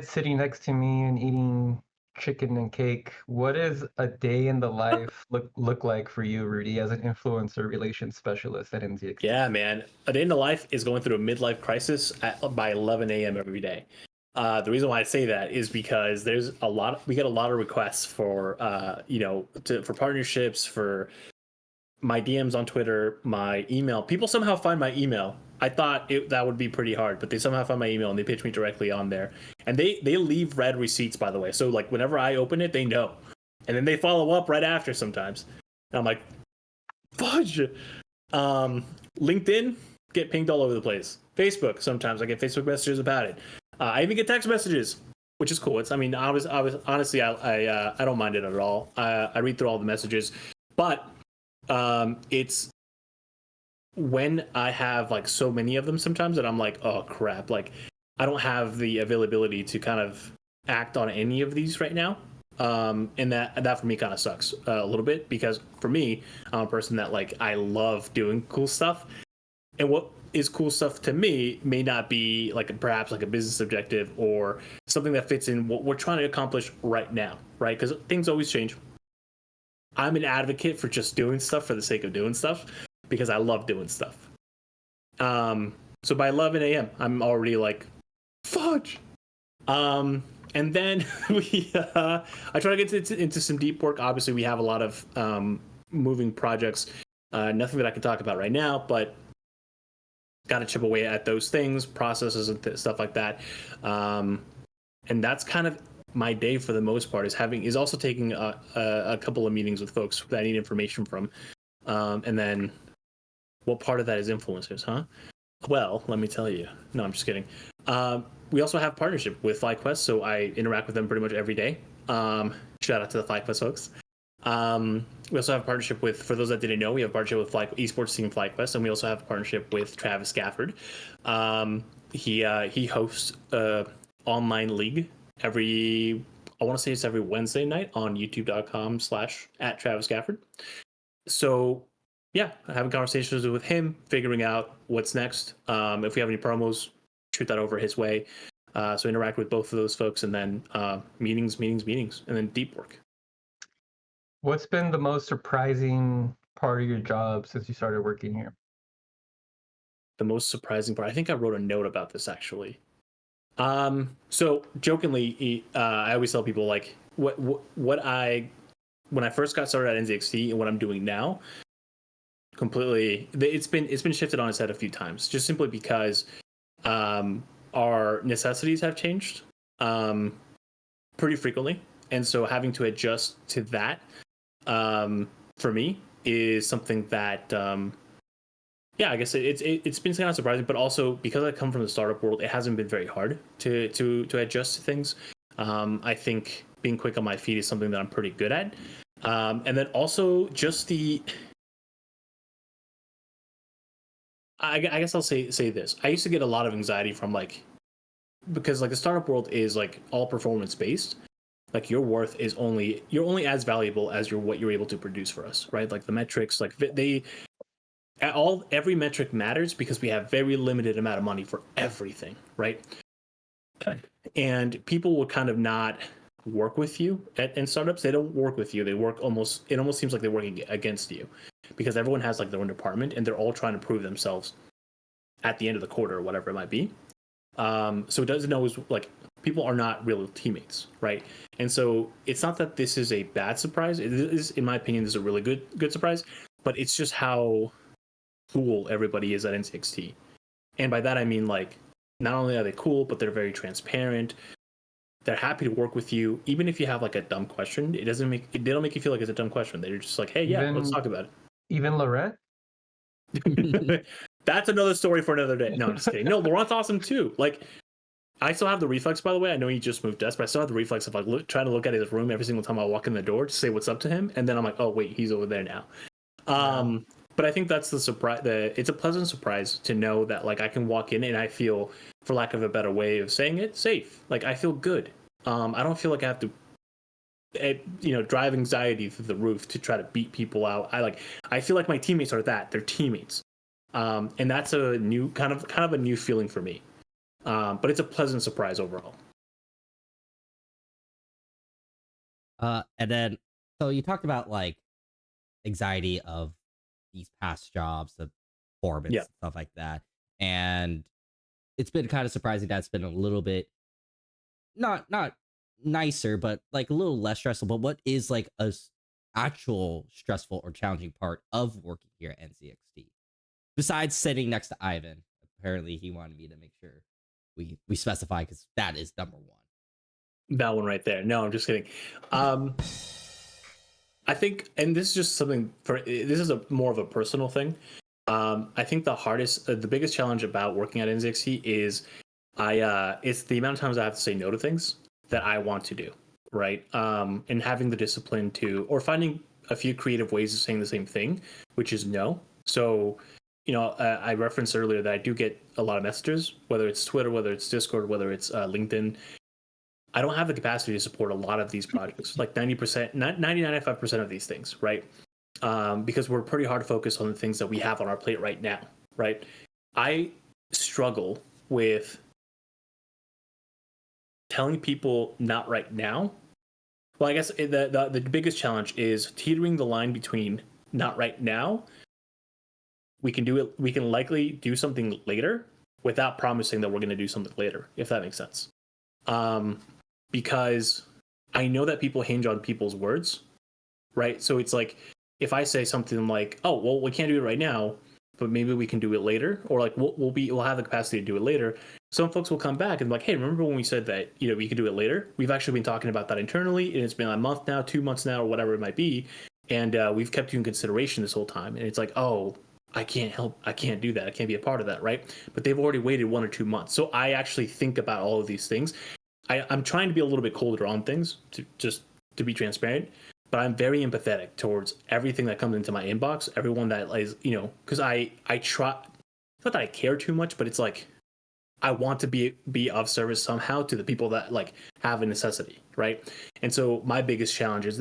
[SPEAKER 2] sitting next to me and eating chicken and cake, what does a day in the life look like for you, Rudy, as an influencer relations specialist at NZXT?
[SPEAKER 3] Yeah, man. A day in the life is going through a midlife crisis by 11 a.m. every day. The reason why I say that is because we get a lot of requests for, for partnerships, for my DMs on Twitter, my email. People somehow find my email. I thought that would be pretty hard, but they somehow find my email and they pitch me directly on there. And they leave red receipts, by the way. So like whenever I open it, they know. And then they follow up right after sometimes. And I'm like, fudge. LinkedIn, get pinged all over the place. Facebook, sometimes I get Facebook messages about it. I even get text messages, which is cool. I was honestly, I don't mind it at all. I read through all the messages, but it's when I have like so many of them sometimes that I'm like, oh crap, like I don't have the availability to kind of act on any of these right now. And that for me kind of sucks a little bit, because for me, I'm a person that like I love doing cool stuff, and what is cool stuff to me may not be like perhaps like a business objective or something that fits in what we're trying to accomplish right now, right? Because things always change. I'm an advocate for just doing stuff for the sake of doing stuff because I love doing stuff. So by 11 a.m., I'm already like, fudge. And then I try to get into some deep work. Obviously, we have a lot of moving projects. Nothing that I can talk about right now, but got to chip away at those things, processes and stuff like that. And that's kind of my day for the most part, is also taking a couple of meetings with folks that I need information from. And then what part of that is influencers, huh? Well, let me tell you. No, I'm just kidding. We also have partnership with FlyQuest, so I interact with them pretty much every day. Shout out to the FlyQuest folks. We also have a partnership with, for those that didn't know, we have a partnership with esports team FlyQuest, and we also have a partnership with Travis Gafford. He hosts an online league I want to say it's every Wednesday night on youtube.com/@Travis Gafford. So yeah, having conversations with him, figuring out what's next. If we have any promos, shoot that over his way. So interact with both of those folks, and then meetings, and then deep work.
[SPEAKER 2] What's been the most surprising part of your job since you started working here?
[SPEAKER 3] The most surprising part, I think I wrote a note about this actually. So jokingly, I always tell people like what I when I first got started at NZXT and what I'm doing now, completely it's been shifted on its head a few times, just simply because our necessities have changed pretty frequently, and so having to adjust to that for me is something that yeah, I guess it's been kind of surprising, but also because I come from the startup world, it hasn't been very hard to adjust to things. I think being quick on my feet is something that I'm pretty good at, and then also just I guess I'll say this. I used to get a lot of anxiety from because the startup world is like all performance based. Like your worth is you're only as valuable as what you're able to produce for us, right? Like the metrics, like every metric matters because we have very limited amount of money for everything, right? And people will kind of not work with you in startups. They don't work with you. It almost seems like they're working against you because everyone has like their own department and they're all trying to prove themselves at the end of the quarter or whatever it might be. So it doesn't always like people are not real teammates, right? And so it's not that this is a bad surprise. It is, in my opinion, this is a really good surprise, but it's just how cool everybody is at NZXT. And by that I mean like not only are they cool, but they're very transparent. They're happy to work with you, even if you have like a dumb question. They don't make you feel like it's a dumb question. They're just like, hey, yeah, let's talk about it.
[SPEAKER 2] Even Laurent?
[SPEAKER 3] That's another story for another day. No, I'm just kidding. No, Laurent's awesome too. Like, I still have the reflex, by the way. I know he just moved desk, but I still have the reflex of like trying to look at his room every single time I walk in the door to say what's up to him, and then I'm like, oh wait, he's over there now. But I think that's the surprise. It's a pleasant surprise to know that like I can walk in and I feel, for lack of a better way of saying it, safe. Like I feel good. I don't feel like I have to, drive anxiety through the roof to try to beat people out. I feel like my teammates are that. They're teammates, and that's a new kind of a new feeling for me. But it's a pleasant surprise overall.
[SPEAKER 1] And then so you talked about like anxiety of these past jobs, the performance, stuff like that, and it's been kind of surprising that it's been a little bit not nicer, but like a little less stressful. But what is like a actual stressful or challenging part of working here at NZXT besides sitting next to Ivan? Apparently he wanted me to make sure we specify because that is number one.
[SPEAKER 3] That one right there. No, I'm just kidding. I think, and this is just something this is more of a personal thing. I think the biggest challenge about working at NZXT is it's the amount of times I have to say no to things that I want to do, right? And having the discipline or finding a few creative ways of saying the same thing, which is no. So, I referenced earlier that I do get a lot of messages, whether it's Twitter, whether it's Discord, whether it's LinkedIn. I don't have the capacity to support a lot of these projects, like 95% of these things, right? Because we're pretty hard focused on the things that we have on our plate right now, right? I struggle with telling people not right now. Well, I guess the biggest challenge is teetering the line between not right now. We can likely do something later without promising that we're going to do something later, if that makes sense. Because I know that people hinge on people's words, right? So it's like if I say something like, "Oh, well, we can't do it right now, but maybe we can do it later," or like we'll have the capacity to do it later. Some folks will come back and be like, "Hey, remember when we said that we could do it later? We've actually been talking about that internally, and it's been a month now, 2 months now, or whatever it might be, and we've kept you in consideration this whole time." And it's like, "Oh, I can't do that. I can't be a part of that," right? But they've already waited 1 or 2 months, so I actually think about all of these things. I'm trying to be a little bit colder on things to be transparent, but I'm very empathetic towards everything that comes into my inbox. Everyone that is, because I try, not that I care too much, but it's like I want to be of service somehow to the people that like have a necessity, right? And so my biggest challenge is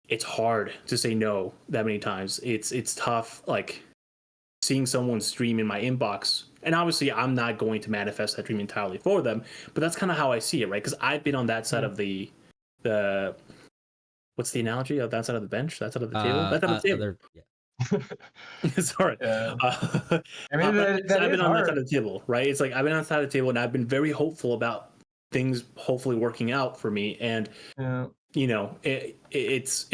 [SPEAKER 3] it's hard to say no that many times. It's tough, like seeing someone's dream in my inbox. And obviously, I'm not going to manifest that dream entirely for them, but that's kind of how I see it, right? Because I've been on that side of the what's the analogy of that side of the bench, that side of the table, that side of the table. Sorry.
[SPEAKER 2] Yeah. I mean,
[SPEAKER 3] But
[SPEAKER 2] that
[SPEAKER 3] I've
[SPEAKER 2] is
[SPEAKER 3] been on that side
[SPEAKER 2] hard.
[SPEAKER 3] of the table, right? It's like I've been on the side of the table, and I've been very hopeful about things hopefully working out for me. And
[SPEAKER 2] Yeah.
[SPEAKER 3] you know, it's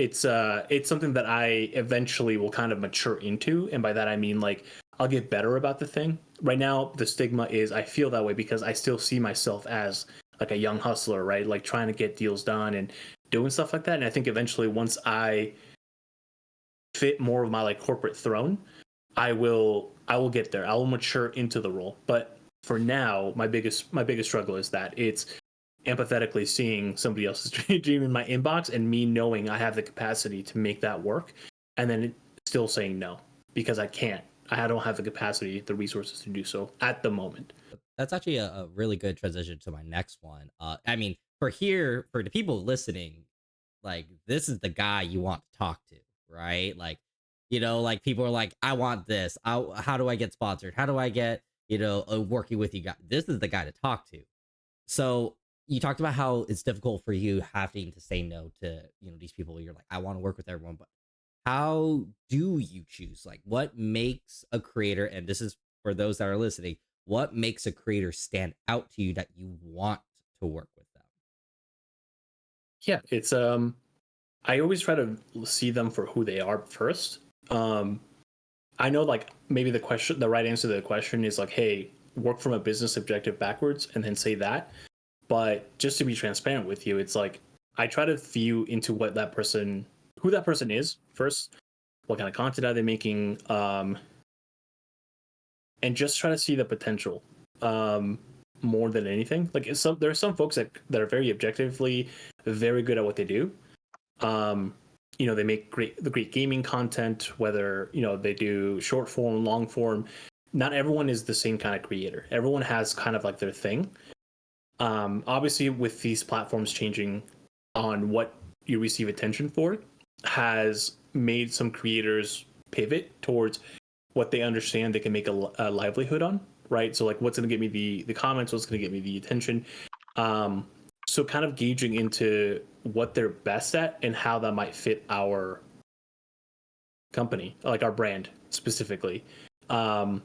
[SPEAKER 3] something that I eventually will kind of mature into, and by that I mean like I'll get better about the thing. Right now, the stigma is I feel that way because I still see myself as like a young hustler, right? Like trying to get deals done and doing stuff like that. And I think eventually, once I fit more of my like corporate throne, I will get there. I will mature into the role. But for now, my biggest struggle is that it's empathetically seeing somebody else's dream in my inbox and me knowing I have the capacity to make that work, and then still saying no because I can't. I don't have the capacity, the resources to do so at the moment.
[SPEAKER 1] That's actually a really good transition to my next one. I mean, for the people listening, like this is the guy you want to talk to, right? Like, like people are like, I want this. How do I get sponsored? How do I get, working with you guys? This is the guy to talk to. So you talked about how it's difficult for you having to say no to, these people. You're like, I want to work with everyone, but how do you choose? Like, what makes a creator, and this is for those that are listening, what makes a creator stand out to you that you want to work with them?
[SPEAKER 3] Yeah, it's I always try to see them for who they are first. I know like maybe the right answer to the question is like, hey, work from a business objective backwards and then say that. But just to be transparent with you, it's like I try to view into who that person is first, what kind of content are they making, and just try to see the potential more than anything. Like there are some folks that are very objectively very good at what they do. They make great gaming content, whether they do short form, long form. Not everyone is the same kind of creator. Everyone has kind of like their thing. Obviously, with these platforms changing on what you receive attention for, has made some creators pivot towards what they understand they can make a livelihood on, right? So like what's going to get me the comments, what's going to get me the attention. So kind of gauging into what they're best at and how that might fit our company, like our brand specifically. And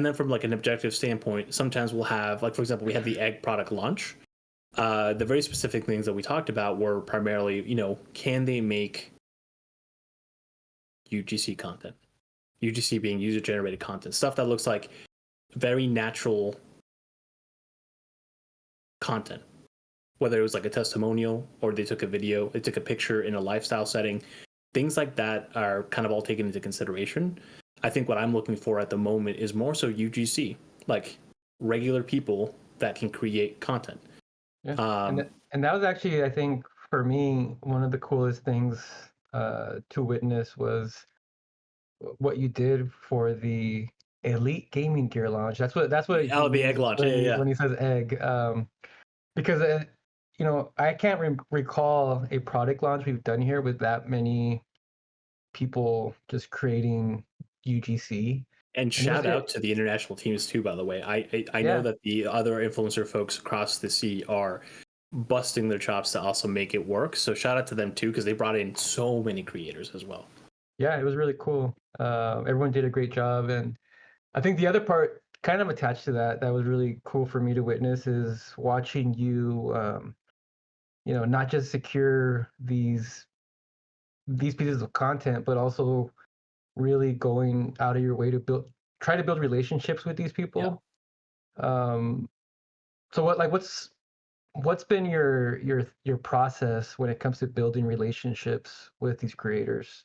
[SPEAKER 3] then from like an objective standpoint, sometimes we'll have, like, for example, we had the egg product launch. The very specific things that we talked about were primarily, can they make UGC content? UGC being user generated content, stuff that looks like very natural content, whether it was like a testimonial or they took a video, they took a picture in a lifestyle setting. Things like that are kind of all taken into consideration. I think what I'm looking for at the moment is more so UGC, like regular people that can create content.
[SPEAKER 2] Yeah. And that was actually, I think, for me, one of the coolest things to witness was what you did for the Elite Gaming Gear launch. That's what he
[SPEAKER 3] The egg
[SPEAKER 2] means
[SPEAKER 3] launch,
[SPEAKER 2] when he says egg. Because I can't recall a product launch we've done here with that many people just creating UGC.
[SPEAKER 3] And shout out to the international teams too, by the way. I know that the other influencer folks across the sea are busting their chops to also make it work. So shout out to them too, because they brought in so many creators as well.
[SPEAKER 2] Yeah, it was really cool. Everyone did a great job. And I think the other part kind of attached to that was really cool for me to witness is watching you, not just secure these pieces of content, but also really going out of your way to try to build relationships with these people. So what's been your process when it comes to building relationships with these creators?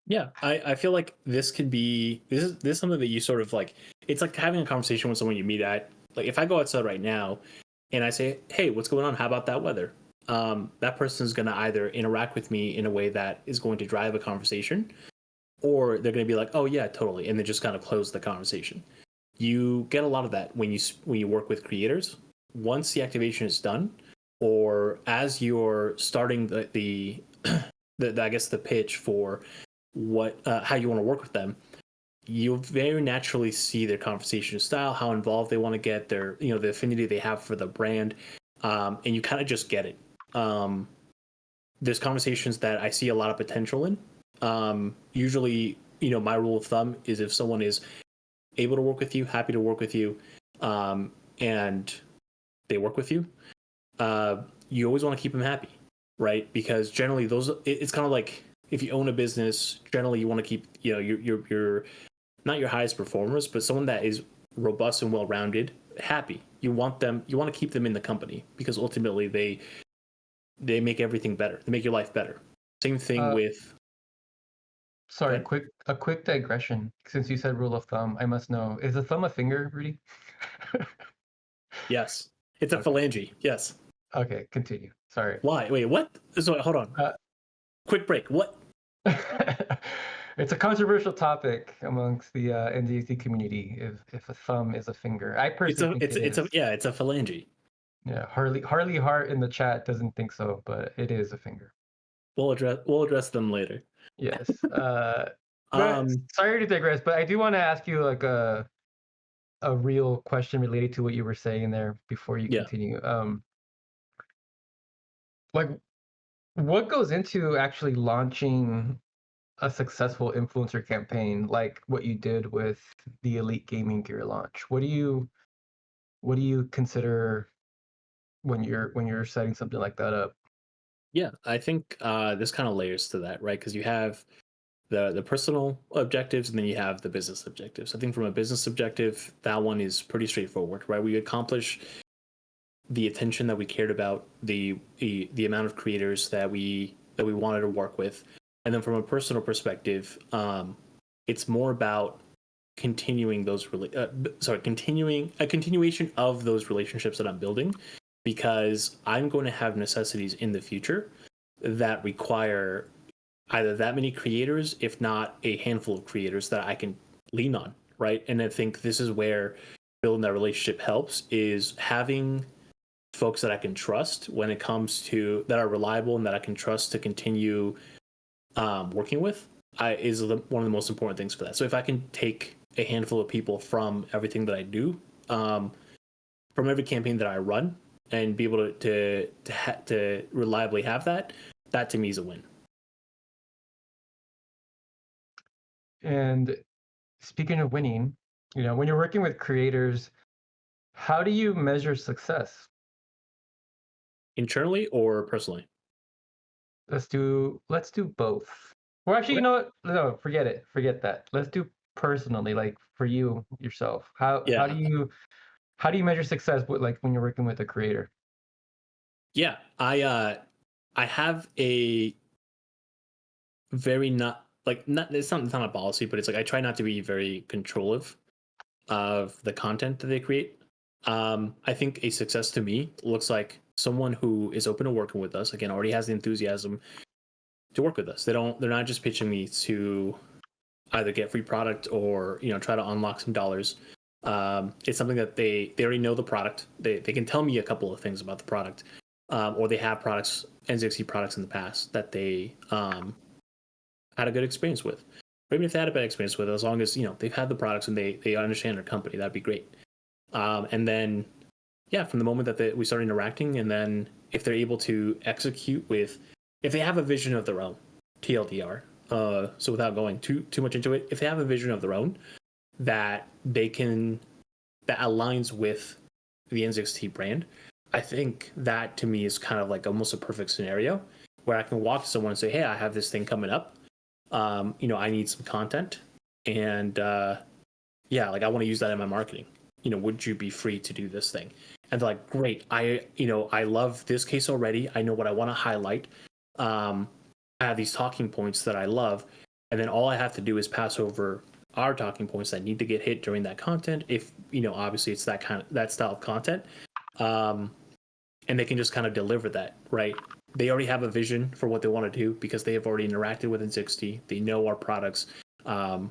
[SPEAKER 3] Yeah, I feel like this is something that you sort of like, it's like having a conversation with someone you meet at, like if I go outside right now and I say, hey, what's going on? How about that weather? That person is going to either interact with me in a way that is going to drive a conversation, or they're going to be like, oh yeah, totally. And they just kind of close the conversation. You get a lot of that when you work with creators. Once the activation is done, or as you're starting the I guess the pitch for how you want to work with them, you very naturally see their conversation style, how involved they want to get, their the affinity they have for the brand, and you kind of just get it. There's conversations that I see a lot of potential in. Usually my rule of thumb is if someone is able to work with you, happy to work with you, and they work with you, you always want to keep them happy, right? Because generally it's kind of like if you own a business, generally you want to keep, your not your highest performers, but someone that is robust and well-rounded, happy. You want to keep them in the company because ultimately they make everything better. They make your life better. Same thing with.
[SPEAKER 2] Sorry, a quick digression. Since you said rule of thumb, I must know: is a thumb a finger, Rudy?
[SPEAKER 3] Yes, it's a phalange. Yes.
[SPEAKER 2] Okay, continue. Sorry.
[SPEAKER 3] Why? Wait, what? So hold on. Quick break. What?
[SPEAKER 2] It's a controversial topic amongst the NZXT community. If a thumb is a finger, I personally think it is.
[SPEAKER 3] It's a phalange.
[SPEAKER 2] Yeah, Harley Hart in the chat doesn't think so, but it is a finger.
[SPEAKER 3] We'll address them later.
[SPEAKER 2] Yes. Sorry to digress, but I do want to ask you like a real question related to what you were saying there before you continue. Like, what goes into actually launching a successful influencer campaign like what you did with the Elite Gaming Gear launch? What do you consider when you're setting something like that up?
[SPEAKER 3] Yeah, I think there's kind of layers to that, right? Because you have the personal objectives and then you have the business objectives. I think from a business objective, that one is pretty straightforward, right? We accomplish the attention that we cared about, the amount of creators that we wanted to work with, and then from a personal perspective, it's more about continuing a continuation of those relationships that I'm building, because I'm going to have necessities in the future that require either that many creators, if not a handful of creators that I can lean on, right? And I think this is where building that relationship helps, is having folks that I can trust when it comes to, that are reliable and that I can trust to continue working with, is one of the most important things for that. So if I can take a handful of people from everything that I do, from every campaign that I run, and be able to reliably have that to me is a win.
[SPEAKER 2] And speaking of winning, when you're working with creators, how do you measure success?
[SPEAKER 3] Internally or personally?
[SPEAKER 2] Let's do both. Well, actually, you know what? No, forget it. Forget that. Let's do personally, like for you yourself. How do you measure success with, like, when you're working with a creator?
[SPEAKER 3] Yeah, I have a very it's not a policy, but it's like I try not to be very controlling of the content that they create. I think a success to me looks like someone who is open to working with us, again, already has the enthusiasm to work with us. They're not just pitching me to either get free product or try to unlock some dollars. It's something that they already know the product. They can tell me a couple of things about the product, or they have products, NZXT products in the past that they had a good experience with. Or even if they had a bad experience with, as long as they've had the products and they understand their company, that'd be great. And then from the moment that we start interacting, and then if they're able to execute if they have a vision of their own, TLDR. So without going too much into it, if they have a vision of their own that aligns with the NZXT brand, I think that to me is kind of like almost a perfect scenario where I can walk to someone and say, hey, I have this thing coming up. I need some content, and I want to use that in my marketing. Would you be free to do this thing? And they're like, great. I love this case already. I know what I want to highlight. I have these talking points that I love, and then all I have to do is pass over our talking points that need to get hit during that content. If obviously it's that style of content, and they can just kind of deliver that, right? They already have a vision for what they want to do because they have already interacted with NZXT. They know our products. I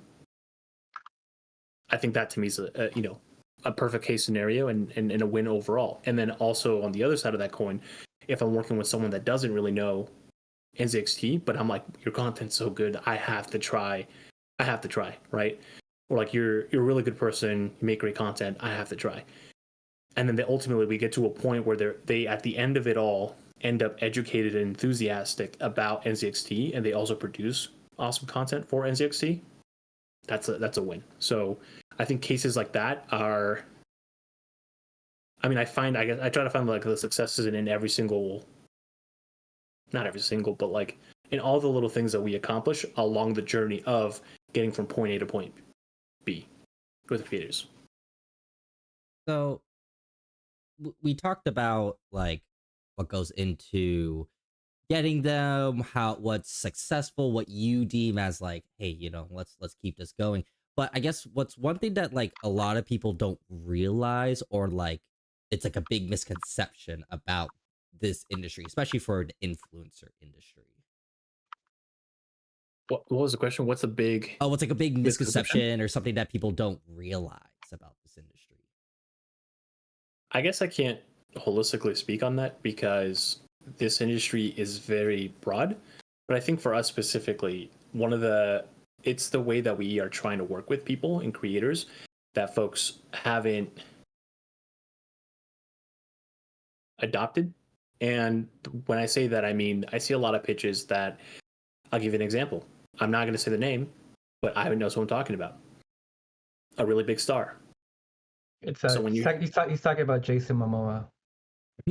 [SPEAKER 3] think that to me is a perfect case scenario and a win overall. And then also on the other side of that coin, if I'm working with someone that doesn't really know NZXT, but I'm like, your content's so good, I have to try, right? Or like, you're a really good person, you make great content, I have to try. And then ultimately we get to a point where they at the end of it all end up educated and enthusiastic about NZXT, and they also produce awesome content for NZXT. that's a win. So I think cases like that are, I mean, I try to find like the successes in every single, not every single, but like in all the little things that we accomplish along the journey of getting from point A to point B with creators.
[SPEAKER 1] So we talked about like what goes into getting them, how what's successful, what you deem as like, hey, let's keep this going. But I guess what's one thing that like a lot of people don't realize, or like it's like a big misconception about this industry, especially for the influencer industry.
[SPEAKER 3] What was the question? What's a big?
[SPEAKER 1] Oh, what's like a big misconception or something that people don't realize about this industry?
[SPEAKER 3] I guess I can't holistically speak on that because this industry is very broad. But I think for us specifically, it's the way that we are trying to work with people and creators that folks haven't adopted. And when I say that, I mean, I see a lot of pitches that, I'll give you an example. I'm not going to say the name, but I know who I'm talking about. A really big star.
[SPEAKER 2] It's
[SPEAKER 3] So when
[SPEAKER 2] he's talking about Jason Momoa.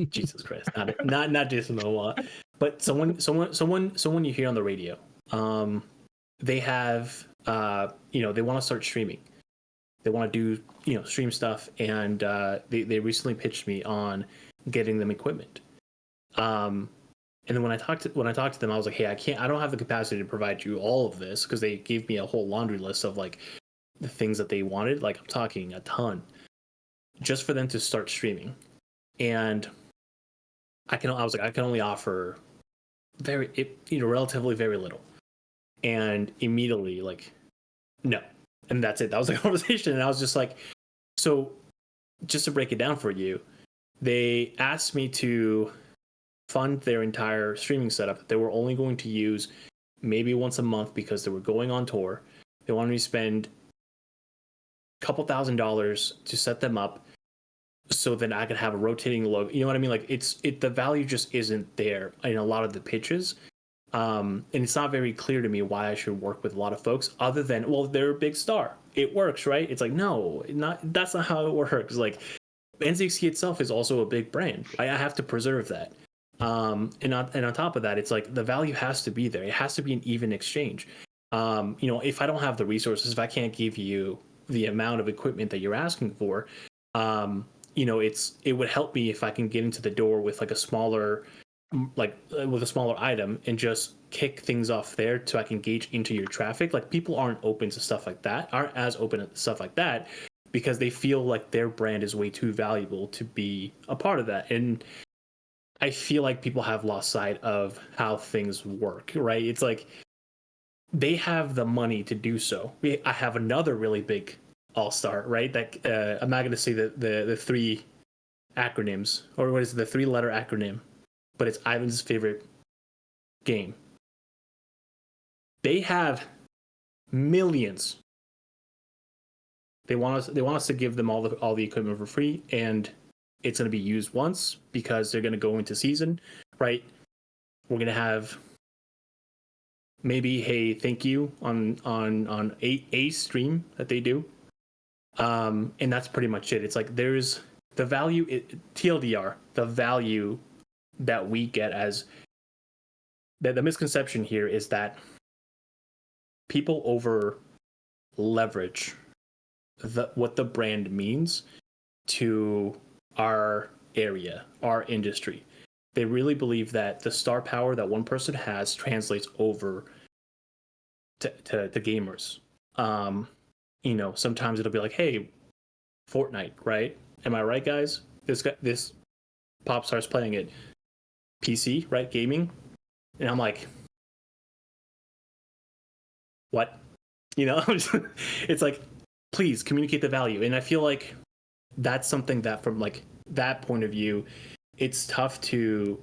[SPEAKER 3] Jesus Christ, not Jason Momoa, but someone you hear on the radio. They have they want to start streaming. They want to do stream stuff, and they recently pitched me on getting them equipment. And then when I talked to them, I was like, hey, I don't have the capacity to provide you all of this, because they gave me a whole laundry list of like the things that they wanted. Like I'm talking a ton, just for them to start streaming. And I can only offer relatively very little. And immediately like, no. And that's it. That was the conversation. And I was just like, so just to break it down for you, they asked me to fund their entire streaming setup. They were only going to use maybe once a month because they were going on tour. They wanted me to spend a couple $1,000s to set them up, so then I could have a rotating logo. You know what I mean? Like the value just isn't there in a lot of the pitches. And it's not very clear to me why I should work with a lot of folks other than, well, they're a big star. It works, right? It's like, no, that's not how it works. Like NZXT itself is also a big brand. I have to preserve that. And on top of that, it's like the value has to be there. It has to be an even exchange. If I don't have the resources, if I can't give you the amount of equipment that you're asking for, it would help me if I can get into the door with like a smaller item and just kick things off there so I can gauge into your traffic. Like people aren't open to stuff like that, aren't as open to stuff like that because they feel like their brand is way too valuable to be a part of that. And I feel like people have lost sight of how things work, right? It's like they have the money to do so. I have another really big all-star, right? That I'm not going to say the three acronyms, or what is it, the 3-letter acronym, but it's Ivan's favorite game. They have millions. They want us to give them all the equipment for free, and it's going to be used once because they're going to go into season, right? We're going to have maybe, hey, thank you on a stream that they do. And that's pretty much it. It's like there's the value, TLDR, the value that we get as the misconception here is that people over leverage what the brand means to our area, our industry. They really believe that the star power that one person has translates over to gamers. Sometimes it'll be like, hey, Fortnite, right? Am I right, guys? This pop star's playing it. PC, right? Gaming. And I'm like, what? It's like, please communicate the value. And I feel like that's something that from like that point of view, it's tough to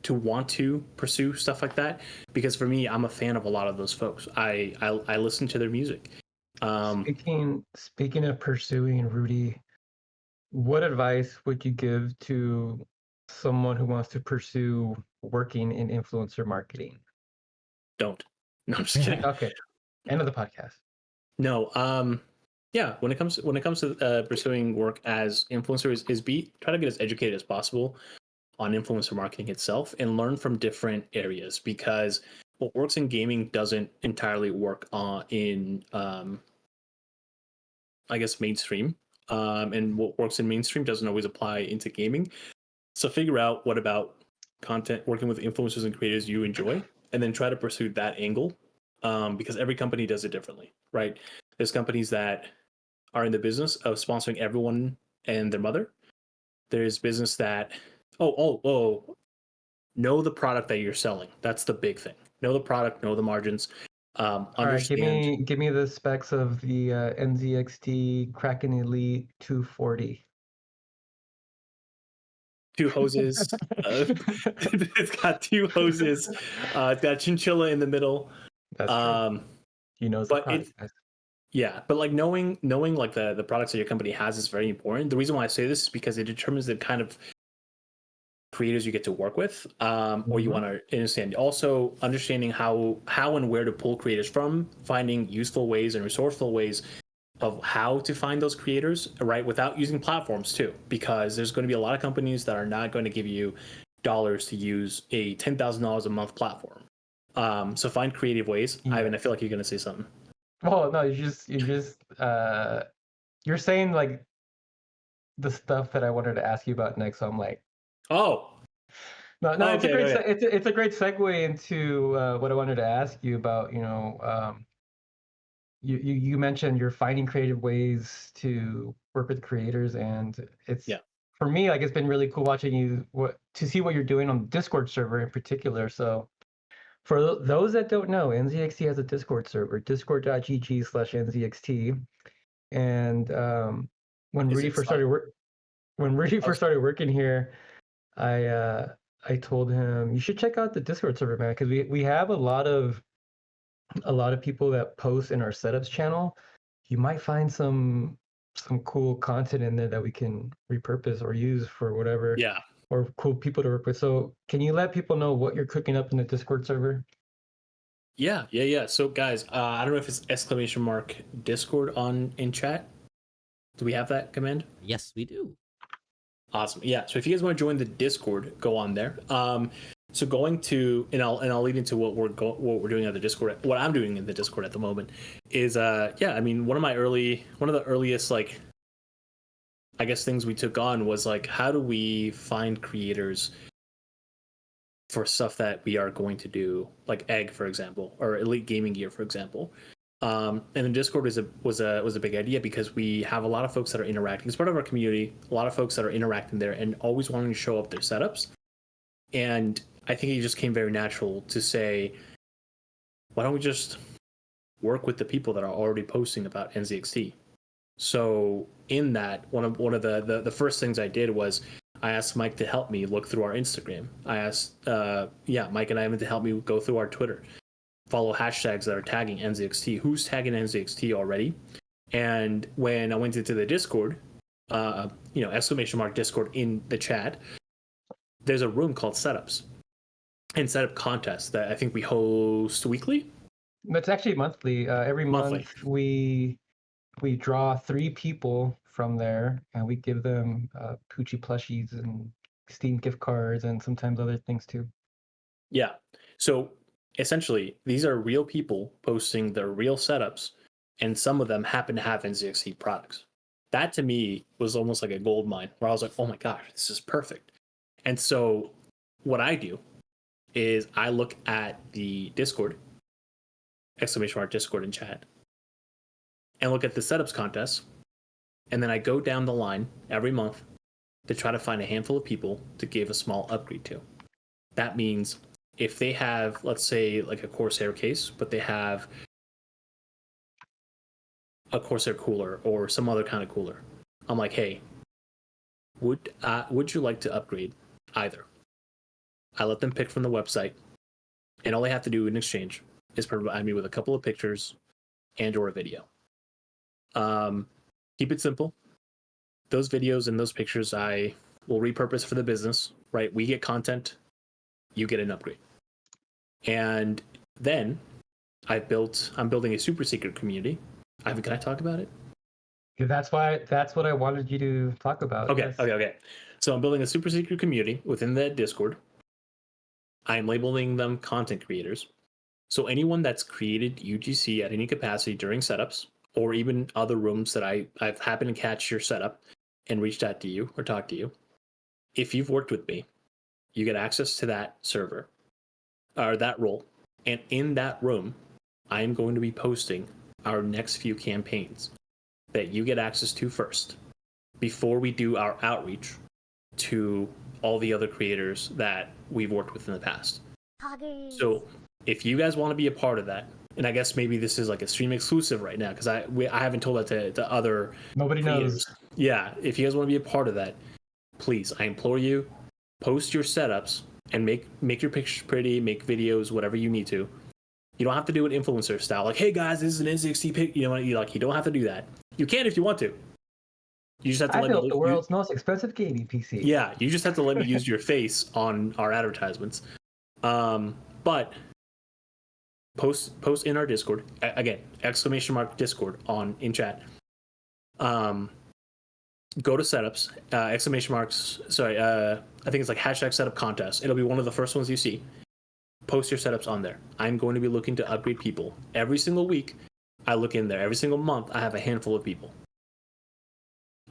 [SPEAKER 3] want to pursue stuff like that, because for me, I'm a fan of a lot of those folks. I listen to their music.
[SPEAKER 2] Speaking of pursuing, Rudy, what advice would you give to someone who wants to pursue working in influencer marketing?
[SPEAKER 3] Don't. No, I'm just kidding.
[SPEAKER 2] Okay. End of the podcast.
[SPEAKER 3] No. Yeah. When it comes to pursuing work as influencers, is be try to get as educated as possible on influencer marketing itself and learn from different areas, because what works in gaming doesn't entirely work in I guess mainstream. And what works in mainstream doesn't always apply into gaming. So figure out what about content working with influencers and creators you enjoy, and then try to pursue that angle. Because every company does it differently, right? There's companies that are in the business of sponsoring everyone and their mother. There's business that know the product that you're selling. That's the big thing. Know the product, know the margins.
[SPEAKER 2] All right,
[SPEAKER 3] Understand.
[SPEAKER 2] give me the specs of the NZXT Kraken Elite 240.
[SPEAKER 3] Two hoses. It's got two hoses. It's got chinchilla in the middle.
[SPEAKER 2] That's true. He knows the
[SPEAKER 3] But
[SPEAKER 2] product,
[SPEAKER 3] it's
[SPEAKER 2] guys.
[SPEAKER 3] yeah, but like knowing like the products that your company has is very important. The reason why I say this is because it determines the kind of creators you get to work with, or you
[SPEAKER 2] Mhm.
[SPEAKER 3] want to understand. Also, understanding how and where to pull creators from, finding useful ways and resourceful ways of how to find those creators, right, without using platforms too, because there's going to be a lot of companies that are not going to give you dollars to use a $10,000 a month platform. So find creative ways.
[SPEAKER 2] Yeah.
[SPEAKER 3] Ivan, I feel like you're going to say something.
[SPEAKER 2] Oh no, you're saying like the stuff that I wanted to ask you about next. So I'm like,
[SPEAKER 3] Oh,
[SPEAKER 2] no, it's a
[SPEAKER 3] okay,
[SPEAKER 2] great
[SPEAKER 3] okay.
[SPEAKER 2] it's a great segue into what I wanted to ask you about. You mentioned you're finding creative ways to work with creators, and it's
[SPEAKER 3] Yeah.
[SPEAKER 2] for me like it's been really cool watching you to see what you're doing on the Discord server in particular. So for those that don't know, NZXT has a Discord server, discord.gg/NZXT. And when
[SPEAKER 3] Is
[SPEAKER 2] Rudy
[SPEAKER 3] it
[SPEAKER 2] first
[SPEAKER 3] Slack?
[SPEAKER 2] started work, when Rudy
[SPEAKER 3] I
[SPEAKER 2] first
[SPEAKER 3] was,
[SPEAKER 2] started working here, I told him you should check out the Discord server, man, because we have a lot of people that post in our setups channel. You might find some cool content in there that we can repurpose or use for whatever,
[SPEAKER 3] yeah.
[SPEAKER 2] or cool people to work with. So can you let people know what you're cooking up in the Discord server?
[SPEAKER 3] Yeah. So guys, I don't know if it's exclamation mark Discord on in chat. Do we have that command?
[SPEAKER 1] Yes, we do.
[SPEAKER 3] Awesome. Yeah. So if you guys want to join the Discord, go on there. So going to and I'll lead into what we're doing at the Discord. What I'm doing in the Discord at the moment is yeah. I mean, one of the earliest like I guess things we took on was like, how do we find creators for stuff that we are going to do, like Egg, for example, or Elite Gaming Gear, for example. And then Discord was a big idea because we have a lot of folks that are interacting. It's part of our community. A lot of folks that are interacting there and always wanting to show up their setups. And I think it just came very natural to say, why don't we just work with the people that are already posting about NZXT? So in that, one of the first things I did was I asked Mike to help me look through our Instagram. I asked Mike and Ivan to help me go through our Twitter, follow hashtags that are tagging NZXT. Who's tagging NZXT already? And when I went into the Discord, exclamation mark Discord in the chat, there's a room called Setups and Setup Contests that I think we host weekly.
[SPEAKER 2] It's actually monthly. Every
[SPEAKER 3] Monthly.
[SPEAKER 2] month we draw 3 people from there, and we give them Poochie plushies and Steam gift cards, and sometimes other things too.
[SPEAKER 3] Yeah. So essentially, these are real people posting their real setups, and some of them happen to have NZXT products. That to me was almost like a gold mine, where I was like, oh my gosh, this is perfect. And so what I do is I look at the Discord, exclamation mark Discord in chat, and look at the setups contest. And then I go down the line every month to try to find a handful of people to give a small upgrade to. That means if they have, let's say, like a Corsair case, but they have a Corsair cooler or some other kind of cooler, I'm like, hey, would you like to upgrade either? I let them pick from the website, and all they have to do in exchange is provide me with a couple of pictures and or a video. Keep it simple. Those videos and those pictures I will repurpose for the business, right? We get content, you get an upgrade. And then I'm building a super secret community Can I talk about it?
[SPEAKER 2] Yeah, that's what I wanted you to talk about.
[SPEAKER 3] Okay,
[SPEAKER 2] Yes.
[SPEAKER 3] okay. So I'm building a super secret community within that Discord. I'm labeling them content creators. So anyone that's created UGC at any capacity during setups, or even other rooms that I've happened to catch your setup and reached out to you or talked to you, if you've worked with me, you get access to that server or that role. And in that room, I am going to be posting our next few campaigns that you get access to first before we do our outreach to all the other creators that we've worked with in the past. So if you guys want to be a part of that, and I guess maybe this is like a stream exclusive right now because I haven't told that to other
[SPEAKER 2] Nobody
[SPEAKER 3] creators.
[SPEAKER 2] knows.
[SPEAKER 3] Yeah, if you guys want to be a part of that, please, I implore you, post your setups and make your pictures pretty, make videos, whatever you need to. You don't have to do it influencer style, like, hey guys, this is an NZXT pic. You know, you don't have to do that. You can if you want to. You just have to
[SPEAKER 2] I
[SPEAKER 3] let me.
[SPEAKER 2] built the world's most expensive gaming PC.
[SPEAKER 3] Yeah, you just have to let me use your face on our advertisements. But post in our Discord again, !Discord in chat. Go to setups, exclamation marks. Sorry, I think it's like hashtag setup contest. It'll be one of the first ones you see. Post your setups on there. I'm going to be looking to upgrade people every single week. I look in there every single month. I have a handful of people.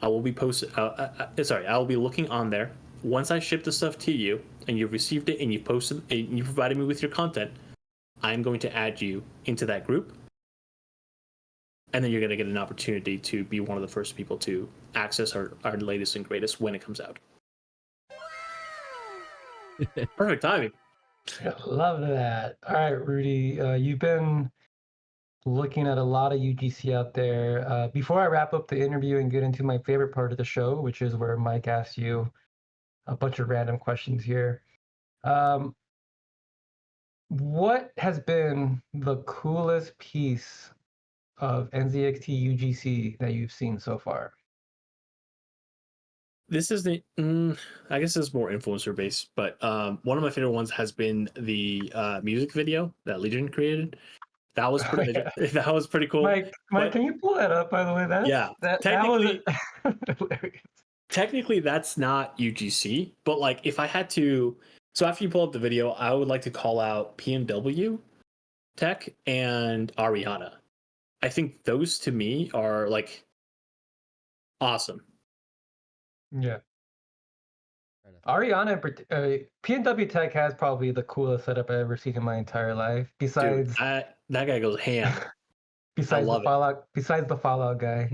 [SPEAKER 3] I will be I will be looking on there. Once I ship the stuff to you and you've received it and you posted and you provided me with your content, I'm going to add you into that group. And then you're going to get an opportunity to be one of the first people to access our latest and greatest when it comes out. Perfect timing.
[SPEAKER 2] I love that. All right, Rudy, you've been looking at a lot of UGC out there. Before I wrap up the interview and get into my favorite part of the show, which is where Mike asks you a bunch of random questions here. What has been the coolest piece of NZXT UGC that you've seen so far?
[SPEAKER 3] This is I guess it's more influencer based, but one of my favorite ones has been the music video that Legion created. That was pretty. That was pretty cool.
[SPEAKER 2] Mike,
[SPEAKER 3] but,
[SPEAKER 2] can you pull that up? By the way, that was hilarious.
[SPEAKER 3] Technically, that's not UGC, but like if I had to, so after you pull up the video, I would like to call out PNW Tech and Ariana. I think those to me are like awesome.
[SPEAKER 2] Yeah. Ariana, PNW Tech has probably the coolest setup I've ever seen in my entire life. Besides,
[SPEAKER 3] dude, that guy goes ham.
[SPEAKER 2] besides the Fallout guy,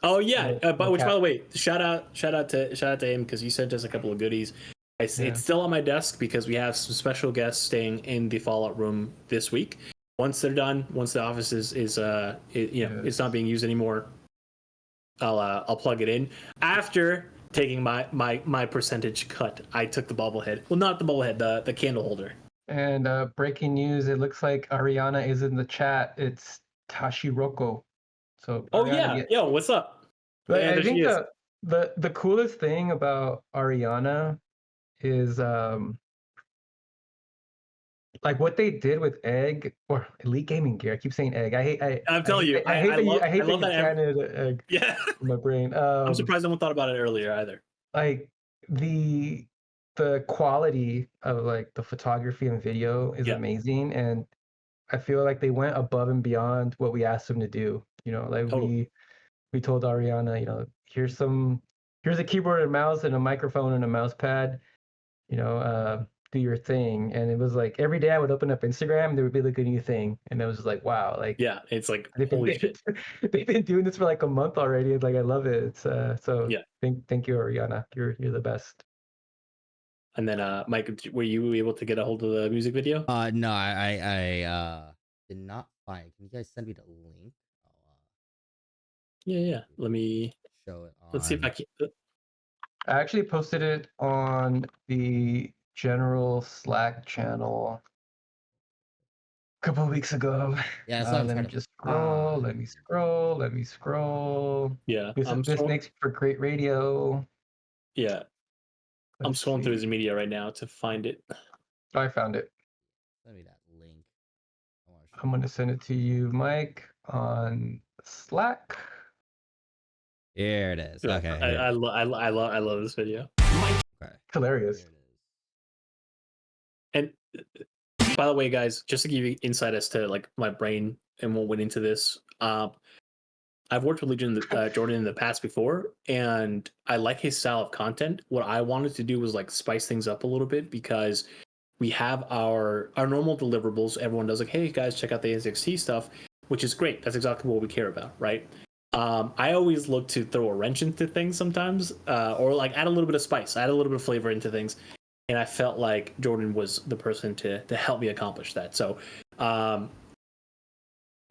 [SPEAKER 3] Oh yeah,
[SPEAKER 2] by
[SPEAKER 3] the way, shout out to him because he sent us a couple of goodies. It's still on my desk because we have some special guests staying in the Fallout room this week. Once they're done, once the office is it's not being used anymore, I'll plug it in after taking my percentage cut. I took the bobblehead. Well, not the bobblehead, the candle holder.
[SPEAKER 2] And breaking news, it looks like Ariana is in the chat. It's Tashiroko. So
[SPEAKER 3] Ariana, yo, what's up?
[SPEAKER 2] But I think the coolest thing about Ariana is like what they did with Egg or Elite Gaming Gear. I keep saying Egg. I hate that you chanted Egg.
[SPEAKER 3] Yeah,
[SPEAKER 2] in my brain.
[SPEAKER 3] I'm surprised no one thought about it earlier either.
[SPEAKER 2] Like the quality of like the photography and video is amazing, and I feel like they went above and beyond what we asked them to do. We told Ariana, here's a keyboard and mouse and a microphone and a mouse pad, do your thing. And it was like every day I would open up Instagram, there would be like a new thing. And it was just like, wow, like
[SPEAKER 3] yeah, it's like holy shit.
[SPEAKER 2] They've been doing this for like a month already. Like I love it. It's thank you, Ariana. You're the best.
[SPEAKER 3] And then Mike, were you able to get a hold of the music video?
[SPEAKER 1] No, I did not find it. Can you guys send me the link?
[SPEAKER 3] Yeah. Let me
[SPEAKER 1] show it on.
[SPEAKER 3] Let's see if I can.
[SPEAKER 2] I actually posted it on the general Slack channel a couple of weeks ago.
[SPEAKER 1] Yeah,
[SPEAKER 2] let me just scroll. Let me scroll.
[SPEAKER 3] Yeah,
[SPEAKER 2] this makes for great radio.
[SPEAKER 3] Yeah, I'm scrolling through his media right now to find it.
[SPEAKER 2] I found it.
[SPEAKER 1] Send me that link.
[SPEAKER 2] I'm gonna send it to you, Mike, on Slack.
[SPEAKER 1] Here it is.
[SPEAKER 3] Yeah,
[SPEAKER 1] Okay.
[SPEAKER 3] I love this video.
[SPEAKER 1] Okay.
[SPEAKER 2] It's hilarious.
[SPEAKER 1] Here it is.
[SPEAKER 3] And by the way, guys, just to give you insight as to like my brain and what went into this, I've worked with Jordan in the past before, and I like his style of content. What I wanted to do was like spice things up a little bit because we have our normal deliverables. Everyone does like, hey guys, check out the NZXT stuff, which is great. That's exactly what we care about, right? I always look to throw a wrench into things sometimes, or like add a little bit of spice, add a little bit of flavor into things. And I felt like Jordan was the person to help me accomplish that. So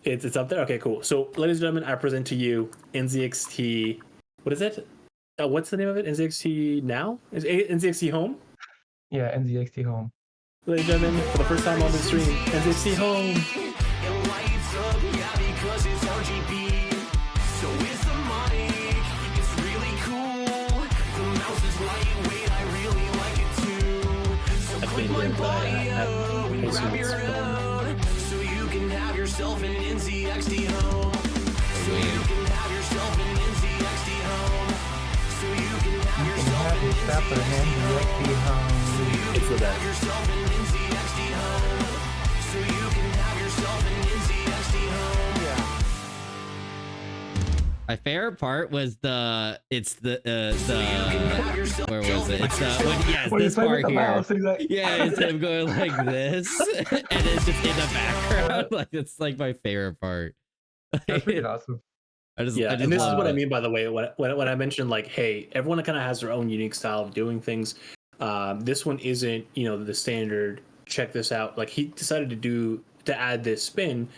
[SPEAKER 3] it's up there. Okay, cool. So, ladies and gentlemen, I present to you NZXT. What is it? What's the name of it? NZXT Now? Is it NZXT Home?
[SPEAKER 2] Yeah, NZXT Home.
[SPEAKER 3] Ladies and gentlemen, for the first time on the stream, NZXT Home.
[SPEAKER 6] It lights up, yeah, because it's RGB. So is the mic. It's really cool. The mouse is lightweight. I really like it too. So click my bio and grab your own, so you can have yourself an NZXT home. So you can have yourself an NZXT home. So you can have yourself an NZXT home.
[SPEAKER 3] It's the best.
[SPEAKER 6] Yourself an NZXT home. So you can have yourself an NZXT home. Yeah.
[SPEAKER 1] My favorite part was where was it? It's it's
[SPEAKER 2] When
[SPEAKER 1] this
[SPEAKER 2] he's playing with
[SPEAKER 1] part
[SPEAKER 2] the
[SPEAKER 1] here.
[SPEAKER 2] mouse, and he's like,
[SPEAKER 1] Yeah, it's him going like this, and it's just in the background. Like it's like my favorite part.
[SPEAKER 2] That's freaking awesome.
[SPEAKER 1] I just
[SPEAKER 3] And this is
[SPEAKER 1] love
[SPEAKER 3] what I
[SPEAKER 1] it.
[SPEAKER 3] mean, by the way, when I mentioned like, hey, everyone kind of has their own unique style of doing things. This one isn't, the standard. Check this out. Like he decided to add this spin.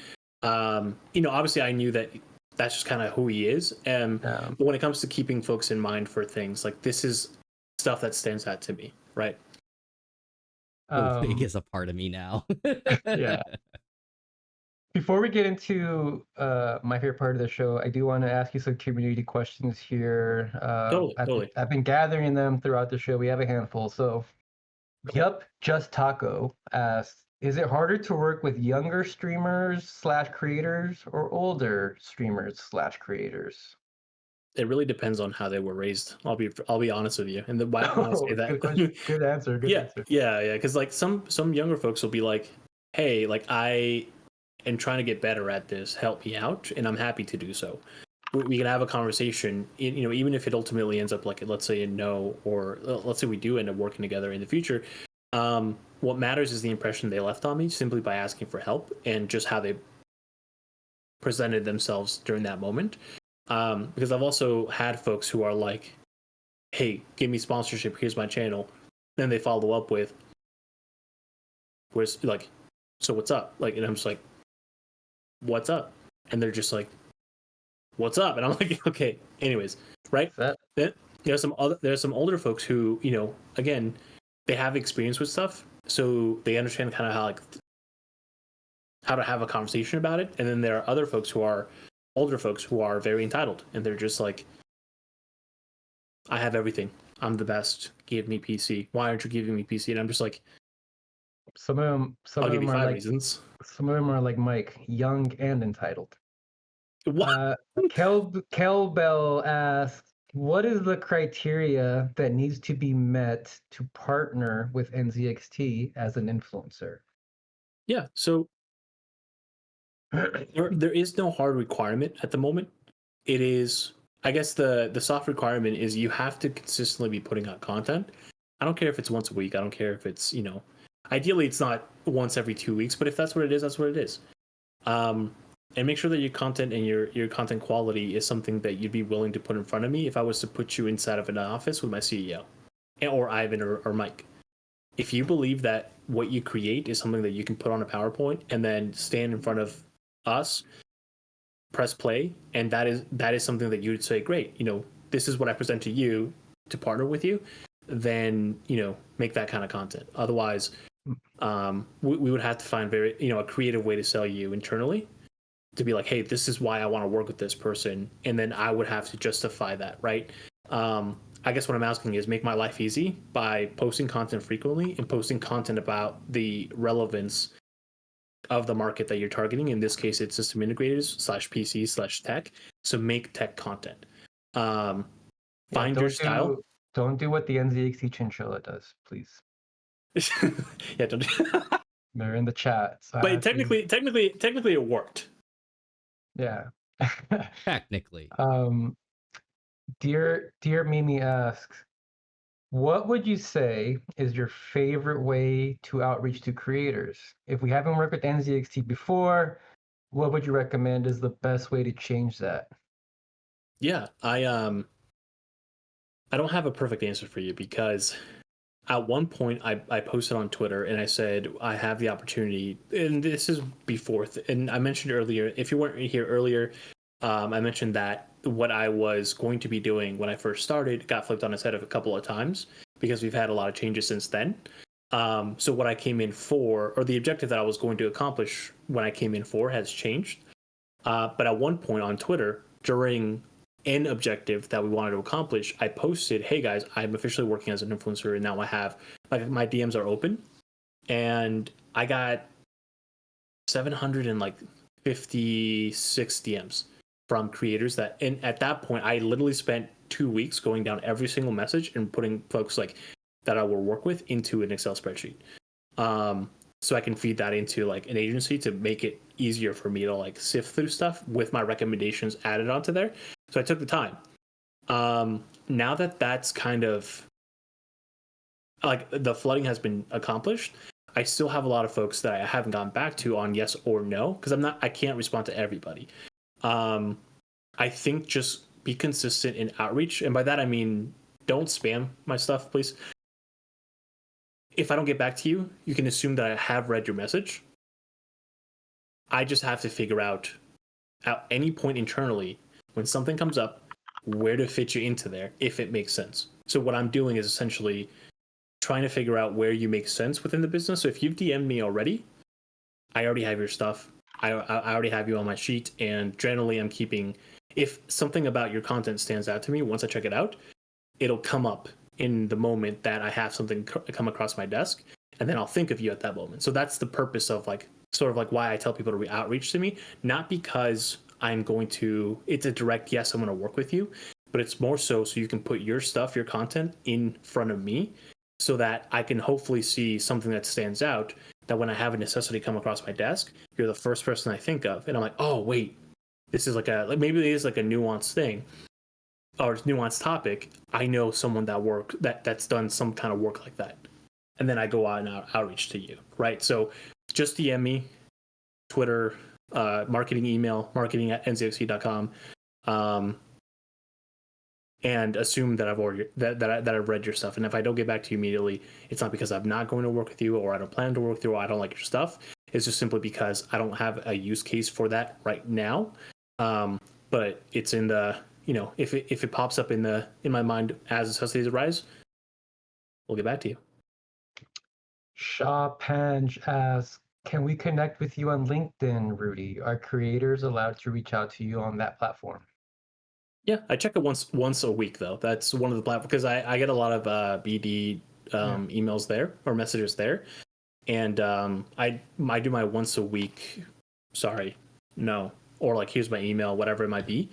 [SPEAKER 3] Obviously I knew that that's just kind of who he is. But when it comes to keeping folks in mind for things, like this is stuff that stands out to me, right?
[SPEAKER 1] It is a part of me now.
[SPEAKER 2] Yeah. Before we get into my favorite part of the show, I do want to ask you some community questions here.
[SPEAKER 3] Totally.
[SPEAKER 2] I've been gathering them throughout the show. We have a handful. So, Yup, Just Taco asks, is it harder to work with younger streamers / creators or older streamers / creators?
[SPEAKER 3] It really depends on how they were raised. I'll be honest with you. And the why I say that.
[SPEAKER 2] Good question. Good answer. Good answer.
[SPEAKER 3] Yeah. Because like some younger folks will be like, hey, like I am trying to get better at this. Help me out, and I'm happy to do so. We can have a conversation. Even if it ultimately ends up like, let's say a no, or let's say we do end up working together in the future. What matters is the impression they left on me simply by asking for help and just how they presented themselves during that moment. Because I've also had folks who are like, hey, give me sponsorship, here's my channel. Then they follow up with, where's like, so what's up? Like, and I'm just like, what's up? And they're just like, what's up? And I'm like, okay, anyways, right? Then there's some older folks who, again, they have experience with stuff, so they understand kind of how to have a conversation about it. And then there are other folks who are older folks who are very entitled, and they're just like, I have everything. I'm the best. Give me PC. Why aren't you giving me PC? And I'm just like,
[SPEAKER 2] Some of them
[SPEAKER 3] I'll give you
[SPEAKER 2] are
[SPEAKER 3] 5
[SPEAKER 2] like
[SPEAKER 3] reasons.
[SPEAKER 2] some of them are like Mike, young and entitled.
[SPEAKER 3] What?
[SPEAKER 2] Kel Bell asks, what is the criteria that needs to be met to partner with NZXT as an influencer?
[SPEAKER 3] Yeah. So there is no hard requirement at the moment. It is, I guess the soft requirement is you have to consistently be putting out content. I don't care if it's once a week. I don't care if it's, ideally it's not once every 2 weeks, but if that's what it is, that's what it is. And make sure that your content and your content quality is something that you'd be willing to put in front of me if I was to put you inside of an office with my CEO or Ivan or Mike. If you believe that what you create is something that you can put on a PowerPoint and then stand in front of us, press play, and that is something that you would say, great, this is what I present to you to partner with you, then, make that kind of content. Otherwise, we would have to find a creative way to sell you internally, to be like, hey, this is why I want to work with this person. And then I would have to justify that, right? I guess what I'm asking is make my life easy by posting content frequently and posting content about the relevance of the market that you're targeting. In this case, it's system integrators / PC / tech. So make tech content. Find your style.
[SPEAKER 2] Don't do what the NZXT chinchilla does, please.
[SPEAKER 3] Yeah, don't.
[SPEAKER 2] They're in the chat. So I
[SPEAKER 3] But
[SPEAKER 2] have to-
[SPEAKER 3] technically, it worked.
[SPEAKER 2] yeah.
[SPEAKER 1] Technically.
[SPEAKER 2] Dear Mimi asks, what would you say is your favorite way to outreach to creators? If we haven't worked with NZXT before, what would you recommend is the best way to change that?
[SPEAKER 3] Yeah, I don't have a perfect answer for you because at one point I posted on Twitter and I said I have the opportunity, and this is before, and I mentioned earlier, if you weren't here earlier, I mentioned that what I was going to be doing when I first started got flipped on its head a couple of times because we've had a lot of changes since then. So what I came in for, or the objective that I was going to accomplish when I came in for, has changed. But at one point on Twitter, during an objective that we wanted to accomplish, I posted, "Hey guys, I'm officially working as an influencer, and now I have my DMs are open," and I got 756 DMs from creators that, and at that point, I literally spent 2 weeks going down every single message and putting folks like that I will work with into an Excel spreadsheet. So I can feed that into like an agency to make it easier for me to like sift through stuff with my recommendations added onto there. So I took the time. Now that that's kind of like the flooding has been accomplished, I still have a lot of folks that I haven't gotten back to on yes or no because I can't respond to everybody. I think just be consistent in outreach, and by that I mean don't spam my stuff, please. If I don't get back to you, you can assume that I have read your message. I just have to figure out at any point internally when something comes up where to fit you into there if it makes sense. So what I'm doing is essentially trying to figure out where you make sense within the business. So if you've DM'd me already, I already have your stuff. I already have you on my sheet, and generally I'm keeping, if something about your content stands out to me, once I check it out, it'll come up in the moment that I have something come across my desk, and then I'll think of you at that moment. So that's the purpose of like sort of like why I tell people to outreach to me, not because I'm going to, it's a direct yes, I'm going to work with you, but it's more so you can put your stuff, your content in front of me so that I can hopefully see something that stands out, that when I have a necessity come across my desk, you're the first person I think of. And I'm like, oh, wait, this is like maybe it is like a nuanced thing or nuanced topic. I know someone that's done some kind of work like that. And then I go out and outreach to you, right? So just DM me, Twitter, marketing email, marketing@nzxt.com, and assume that I've already that I've read your stuff. And if I don't get back to you immediately, it's not because I'm not going to work with you or I don't plan to work with you or I don't like your stuff. It's just simply because I don't have a use case for that right now. But it's in the, if it pops up in my mind as necessities arise, we'll get back to you.
[SPEAKER 2] Shaw Panj asks, can we connect with you on LinkedIn, Rudy? Are creators allowed to reach out to you on that platform?
[SPEAKER 3] Yeah, I check it once a week though. That's one of the platforms because I get a lot of BD emails there or messages there, and I do my once a week. Sorry, no, or like here's my email, whatever it might be.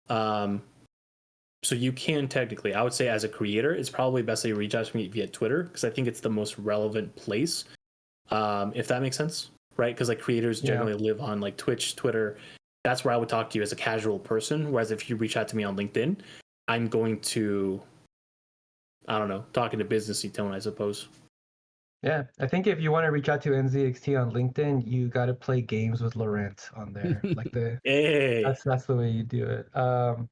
[SPEAKER 3] So you can technically, I would say as a creator, it's probably best that you reach out to me via Twitter because I think it's the most relevant place. If that makes sense, right? Because like creators generally live on like Twitch, Twitter. That's where I would talk to you as a casual person. Whereas if you reach out to me on LinkedIn, I'm going to, I don't know, talk in a businessy tone, I suppose.
[SPEAKER 2] Yeah, I think if you want to reach out to NZXT on LinkedIn, you got to play games with Laurent on there. Like
[SPEAKER 3] Hey,
[SPEAKER 2] that's the way you do it. All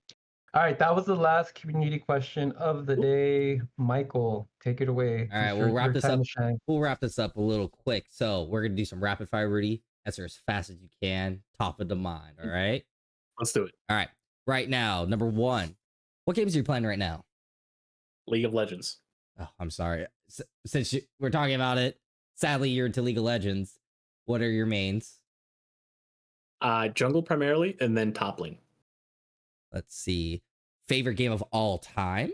[SPEAKER 2] right, that was the last community question of the day. Michael, take it away.
[SPEAKER 1] All right,
[SPEAKER 2] It's
[SPEAKER 1] we'll
[SPEAKER 2] your
[SPEAKER 1] wrap this
[SPEAKER 2] time
[SPEAKER 1] up.
[SPEAKER 2] to shine.
[SPEAKER 1] We'll wrap this up a little quick. So we're gonna do some rapid fire, Rudy. Answer as fast as you can, top of the mind. All right.
[SPEAKER 3] let's do it.
[SPEAKER 1] All right. Right now, number one. What games are you playing right now?
[SPEAKER 3] League of Legends.
[SPEAKER 1] Oh, I'm sorry. Since we're talking about it, sadly, you're into League of Legends. What are your mains?
[SPEAKER 3] Jungle primarily, and then top lane.
[SPEAKER 1] Let's see. Favorite game of all time?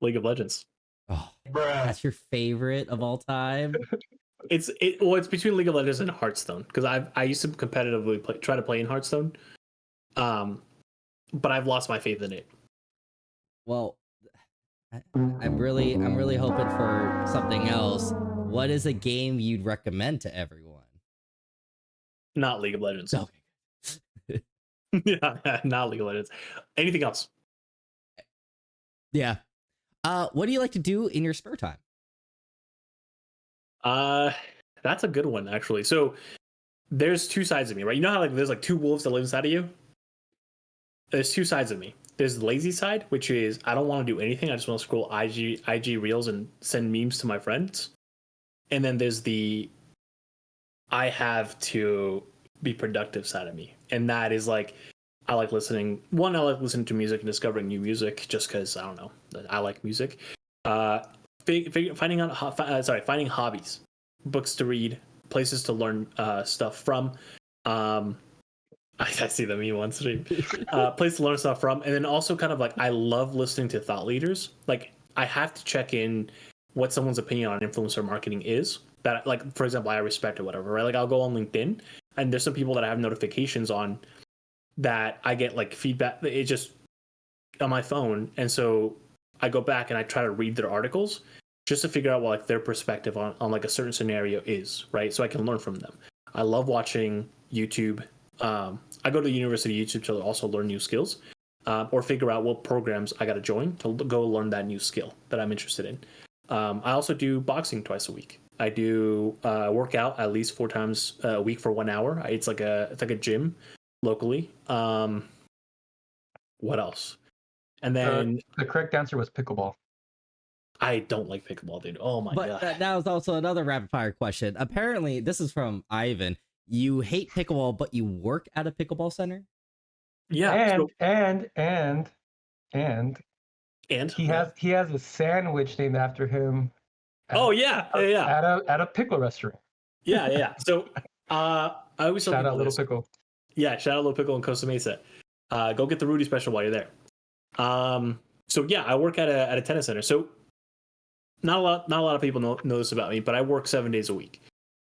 [SPEAKER 3] League of Legends.
[SPEAKER 1] Oh, that's your favorite of all time?
[SPEAKER 3] It's between League of Legends and Hearthstone because I used to competitively try to play in Hearthstone, but I've lost my faith in it.
[SPEAKER 1] Well, I'm really hoping for something else. What is a game you'd recommend to everyone?
[SPEAKER 3] Not League of Legends.
[SPEAKER 1] Okay.
[SPEAKER 3] Yeah, not League of Legends. Anything else?
[SPEAKER 1] Yeah. What do you like to do in your spare time?
[SPEAKER 3] That's a good one actually. So there's two sides of me, right? You know how like there's like two wolves that live inside of you? There's two sides of me. There's the lazy side, which is I don't want to do anything. I just want to scroll IG reels and send memes to my friends. And then there's the I have to be productive side of me. And that is like I like listening to music and discovering new music just because I don't know. I like music. Finding hobbies, books to read, places to learn stuff from. I see the meme on stream. Place to learn stuff from, and then also kind of like I love listening to thought leaders. Like I have to check in what someone's opinion on influencer marketing is. That like for example, I respect or whatever, right? Like I'll go on LinkedIn, and there's some people that I have notifications on that I get like feedback. It just on my phone, and so I go back and I try to read their articles just to figure out what like their perspective on like a certain scenario is, right? So I can learn from them. I love watching YouTube. I go to university YouTube to also learn new skills or figure out what programs I got to join to go learn that new skill that I'm interested in. I also do boxing twice a week. I do work out at least 4 times a week for 1 hour. It's like a gym locally. What else? And then
[SPEAKER 2] the correct answer was pickleball.
[SPEAKER 3] I don't like pickleball, dude. Oh my god.
[SPEAKER 1] But that was also another rapid fire question. Apparently, this is from Ivan. You hate pickleball, but you work at a pickleball center?
[SPEAKER 3] Yeah.
[SPEAKER 2] And he has a sandwich named after him. At a pickle restaurant.
[SPEAKER 3] Yeah. So I always tell
[SPEAKER 2] shout
[SPEAKER 3] people
[SPEAKER 2] out Little
[SPEAKER 3] this.
[SPEAKER 2] Pickle.
[SPEAKER 3] Yeah, shout out Little Pickle in Costa Mesa. Go get the Rudy special while you're there. So yeah, I work at a tennis center. So not a lot of people know this about me, but I work 7 days a week.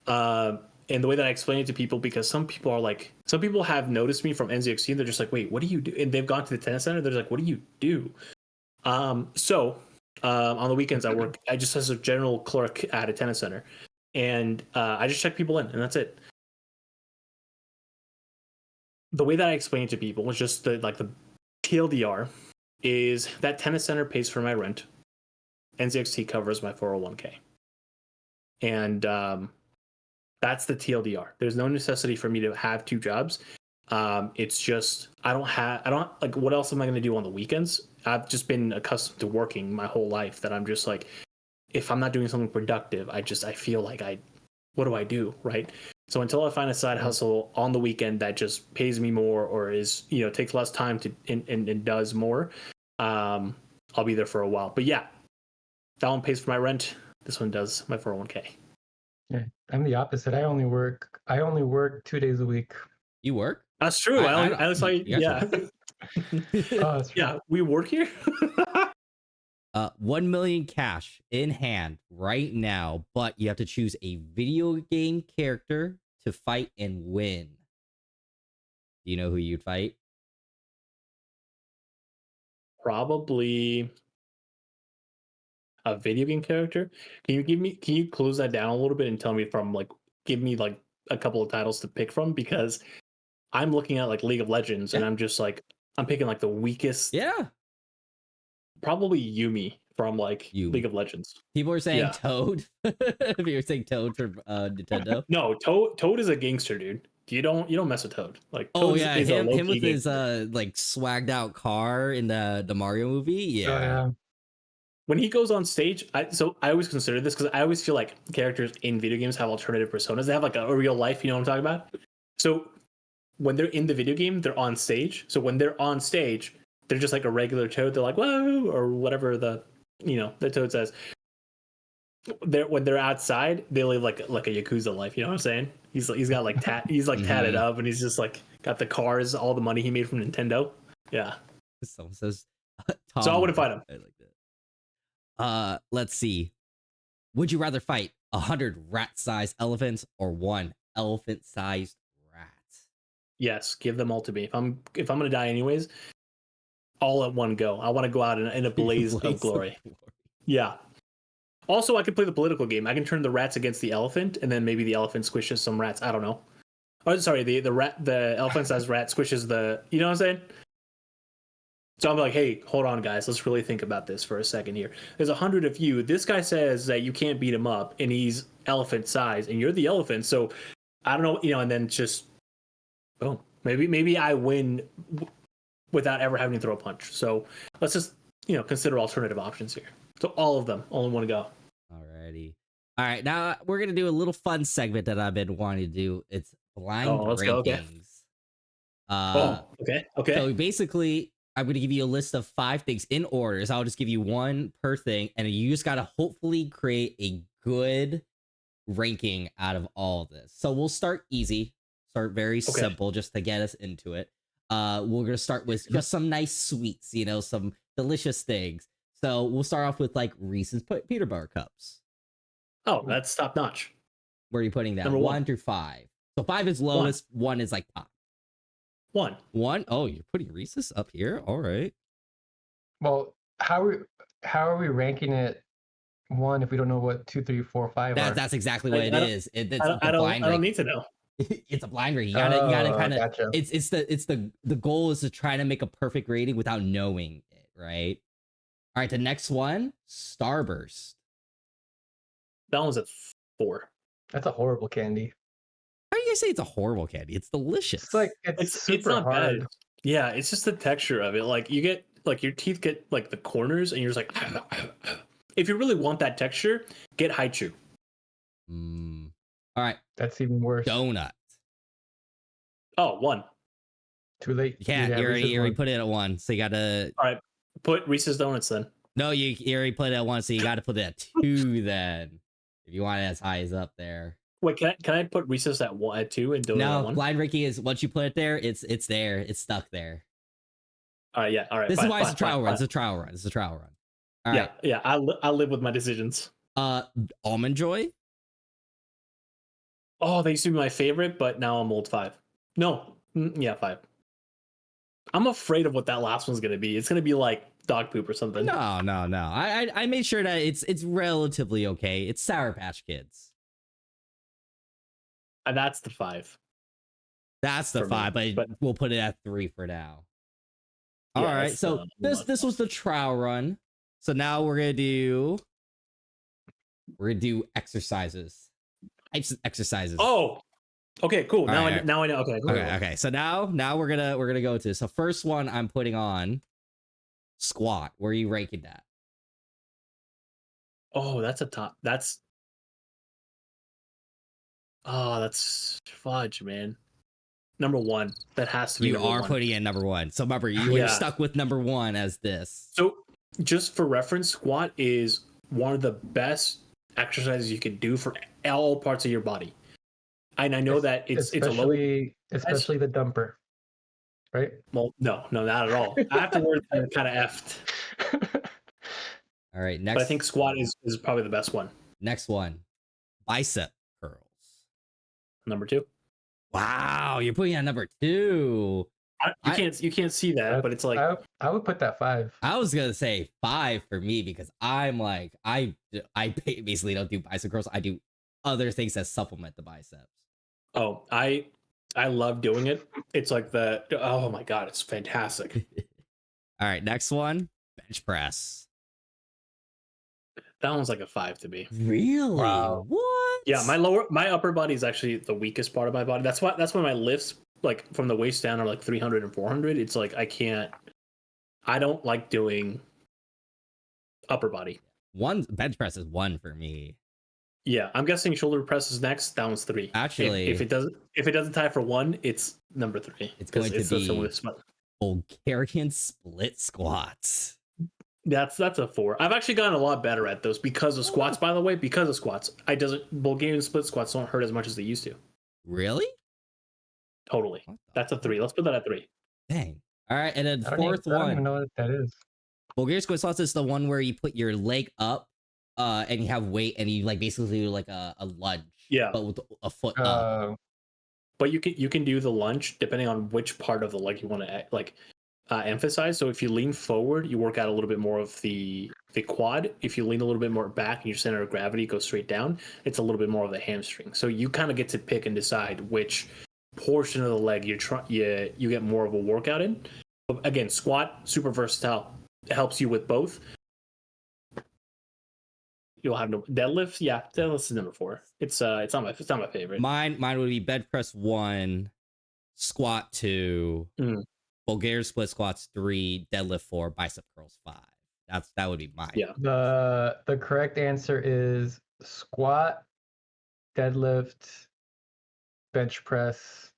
[SPEAKER 3] And the way that I explain it to people, because some people have noticed me from NZXT, and they're just like, wait, what do you do? And they've gone to the tennis center. They're like, what do you do? So on the weekends I just as a general clerk at a tennis center, and I just check people in, and that's it. The way that I explain it to people is just the TLDR is that tennis center pays for my rent. NZXT covers my 401k. And that's the TLDR. There's no necessity for me to have 2 jobs. It's just I don't like what else am I going to do on the weekends? I've just been accustomed to working my whole life that I'm just like if I'm not doing something productive, I feel like what do I do, right? So until I find a side hustle on the weekend that just pays me more or is, takes less time to and does more, I'll be there for a while. But yeah, that one pays for my rent. This one does my 401k.
[SPEAKER 2] Yeah, I'm the opposite. I only work 2 days a week.
[SPEAKER 1] You work?
[SPEAKER 3] That's true. I saw you. Yeah.
[SPEAKER 2] Oh,
[SPEAKER 3] yeah, we work here.
[SPEAKER 1] 1 million cash in hand right now, but you have to choose a video game character to fight and win. Do you know who you'd fight?
[SPEAKER 3] Probably a video game character. Can you close that down a little bit and tell me give me like a couple of titles to pick from, because I'm looking at like League of Legends and I'm just like I'm picking like the weakest.
[SPEAKER 1] Yeah.
[SPEAKER 3] Probably Yumi from like League of Legends.
[SPEAKER 1] People are saying Toad. People are saying Toad for Nintendo.
[SPEAKER 3] No, Toad is a gangster, dude. You don't mess with Toad. Like Toad is
[SPEAKER 1] him with
[SPEAKER 3] gangster.
[SPEAKER 1] his like swagged out car in the Mario movie. Yeah.
[SPEAKER 2] Oh, yeah.
[SPEAKER 3] When he goes on stage, I always consider this because I always feel like characters in video games have alternative personas. They have like a real life, you know what I'm talking about? So when they're in the video game, they're on stage. So when they're on stage, they're just like a regular Toad. They're like, whoa, or whatever the Toad says. When they're outside, they live like a Yakuza life. You know what I'm saying? He's got like tatted up, and he's just like got the cars, all the money he made from Nintendo. Yeah.
[SPEAKER 1] Someone says,
[SPEAKER 3] so I wouldn't fight him.
[SPEAKER 1] I like that. Let's see. Would you rather fight 100 rat-sized elephants, or 1 elephant-sized rat?
[SPEAKER 3] Yes, give them all to me. If I'm gonna die anyways, all at one go. I want to go out in a blaze of glory. Yeah. Also, I could play the political game. I can turn the rats against the elephant, and then maybe the elephant squishes some rats. I don't know. Oh, sorry, the elephant-sized rat squishes the. You know what I'm saying? So I'm like, hey, hold on, guys. Let's really think about this for a second here. There's 100 of you. This guy says that you can't beat him up, and he's elephant size, and you're the elephant. So I don't know, and then just boom. Maybe I win without ever having to throw a punch. So let's just consider alternative options here. So all of them, all in one go.
[SPEAKER 1] Alrighty. All right, now we're gonna do a little fun segment that I've been wanting to do. It's blind
[SPEAKER 3] let's
[SPEAKER 1] rankings.
[SPEAKER 3] Go, okay. Okay.
[SPEAKER 1] So basically, I'm gonna give you a list of 5 things in order. So I'll just give you one per thing, and you just gotta hopefully create a good ranking out of all of this. So we'll start easy, start very simple, just to get us into it. We're gonna start with just some nice sweets, some delicious things. So we'll start off with like Reese's peanut butter cups.
[SPEAKER 3] Oh, that's top notch.
[SPEAKER 1] Where are you putting that?
[SPEAKER 3] Number
[SPEAKER 1] 1 through 5. So 5 is lowest, 1 is like top.
[SPEAKER 3] 1.
[SPEAKER 1] 1? Oh, you're putting Reese's up here? All right.
[SPEAKER 2] Well, how are we ranking it 1 if we don't know what 2, 3, 4, 5 are?
[SPEAKER 1] That's exactly what it is.
[SPEAKER 3] I don't need to know.
[SPEAKER 1] It's a blind rating. You gotta kind of.
[SPEAKER 2] Gotcha.
[SPEAKER 1] It's the goal is to try to make a perfect rating without knowing it, right? All right, the next one, Starburst.
[SPEAKER 3] That one's at 4.
[SPEAKER 2] That's a horrible candy.
[SPEAKER 1] How do you guys say it's a horrible candy? It's delicious.
[SPEAKER 2] It's like it's super
[SPEAKER 3] not
[SPEAKER 2] hard.
[SPEAKER 3] bad. Yeah, it's just the texture of it. Like you get your teeth get like the corners, and you're just like. If you really want that texture, get Haichu.
[SPEAKER 1] All right,
[SPEAKER 2] That's even worse.
[SPEAKER 1] donut.
[SPEAKER 3] Oh, 1.
[SPEAKER 2] Too late.
[SPEAKER 1] You can't. You already put it at 1, so you gotta.
[SPEAKER 3] All right, put Reese's Donuts then.
[SPEAKER 1] No, you already put it at 1, so you gotta put it at 2 then. If you want it as high as up there.
[SPEAKER 3] Wait, can I put Reese's at 2 and Donut at 1?
[SPEAKER 1] Blind ranking is once you put it there, it's there. It's stuck there.
[SPEAKER 3] All right, yeah, all right.
[SPEAKER 1] This
[SPEAKER 3] fine,
[SPEAKER 1] is why it's a
[SPEAKER 3] fine,
[SPEAKER 1] trial
[SPEAKER 3] fine,
[SPEAKER 1] run.
[SPEAKER 3] fine.
[SPEAKER 1] It's a trial run. It's a trial run. All
[SPEAKER 3] yeah,
[SPEAKER 1] right.
[SPEAKER 3] yeah. I live with my decisions.
[SPEAKER 1] Almond Joy.
[SPEAKER 3] Oh, they used to be my favorite, but now I'm old 5. No, yeah, 5. I'm afraid of what that last one's gonna be. It's gonna be like dog poop or something.
[SPEAKER 1] No. I made sure that it's relatively okay. It's Sour Patch Kids.
[SPEAKER 3] And that's the 5.
[SPEAKER 1] That's the
[SPEAKER 3] For me,
[SPEAKER 1] 5, but we'll put it at 3 for now. All
[SPEAKER 3] Yeah,
[SPEAKER 1] right.
[SPEAKER 3] it's,
[SPEAKER 1] So this was the trial run. So now we're gonna do exercises. Types of exercises.
[SPEAKER 3] Oh, okay, cool. Now
[SPEAKER 1] All right.
[SPEAKER 3] I know. Okay, cool.
[SPEAKER 1] Okay. So now we're gonna go to. So first one I'm putting on squat. Where are you ranking that?
[SPEAKER 3] Oh, that's a top. That's fudge, man. Number 1. That has to be.
[SPEAKER 1] You
[SPEAKER 3] number
[SPEAKER 1] are
[SPEAKER 3] 1.
[SPEAKER 1] putting in number 1. So remember, you're
[SPEAKER 3] Yeah.
[SPEAKER 1] stuck with number 1 as this.
[SPEAKER 3] So, just for reference, squat is one of the best exercises you can do for all parts of your body. And I know that it's a low.
[SPEAKER 2] Especially the dumper, right?
[SPEAKER 3] Well, no, not at all. Afterwards, I'm kind of effed.
[SPEAKER 1] All right,
[SPEAKER 3] But I think squat is probably the best one.
[SPEAKER 1] next one, bicep curls.
[SPEAKER 3] Number 2.
[SPEAKER 1] Wow, you're putting on number 2.
[SPEAKER 3] You can't see that, but it's like
[SPEAKER 2] I would put that 5.
[SPEAKER 1] I was gonna say 5 for me because I'm like I basically don't do bicep curls. I do other things that supplement the biceps.
[SPEAKER 3] oh, I love doing it. It's like oh my god, it's fantastic.
[SPEAKER 1] All right, next one, bench press.
[SPEAKER 3] That one's like a 5 to me.
[SPEAKER 1] Really?
[SPEAKER 2] Wow.
[SPEAKER 1] What?
[SPEAKER 3] Yeah, my upper body is actually the weakest part of my body. That's why my lifts like from the waist down are like 300 and 400. It's like I don't like doing upper body.
[SPEAKER 1] One bench press is 1 for me.
[SPEAKER 3] Yeah, I'm guessing shoulder press is next. That one's 3.
[SPEAKER 1] Actually,
[SPEAKER 3] if it doesn't tie for 1, it's number 3.
[SPEAKER 1] It's going to
[SPEAKER 3] the
[SPEAKER 1] be
[SPEAKER 3] similar spot.
[SPEAKER 1] Bulgarian split squats.
[SPEAKER 3] That's a 4. I've actually gotten a lot better at those because of squats. By the way, because of squats, Bulgarian split squats don't hurt as much as they used to.
[SPEAKER 1] Really?
[SPEAKER 3] Totally. That's a 3. Let's put that at 3.
[SPEAKER 1] Dang. All right, and then
[SPEAKER 2] I
[SPEAKER 1] fourth
[SPEAKER 2] don't even
[SPEAKER 1] one.
[SPEAKER 2] know what that is.
[SPEAKER 1] Bulgarian split squats is the one where you put your leg up and you have weight, and you like basically do like a lunge,
[SPEAKER 3] Yeah.
[SPEAKER 1] but with a foot up.
[SPEAKER 3] But you can do the lunge depending on which part of the leg you want to like emphasize. So if you lean forward, you work out a little bit more of the quad. If you lean a little bit more back and your center of gravity goes straight down, it's a little bit more of the hamstring. So you kind of get to pick and decide which portion of the leg you get more of a workout in. But again, squat, super versatile. It helps you with both. You'll have no deadlift. Yeah, deadlift is number 4. It's not my favorite.
[SPEAKER 1] Mine would be bench press 1, squat 2, Bulgarian split squats 3, deadlift 4, bicep curls 5. That would be mine.
[SPEAKER 3] Yeah.
[SPEAKER 2] The correct answer is squat, deadlift, bench press.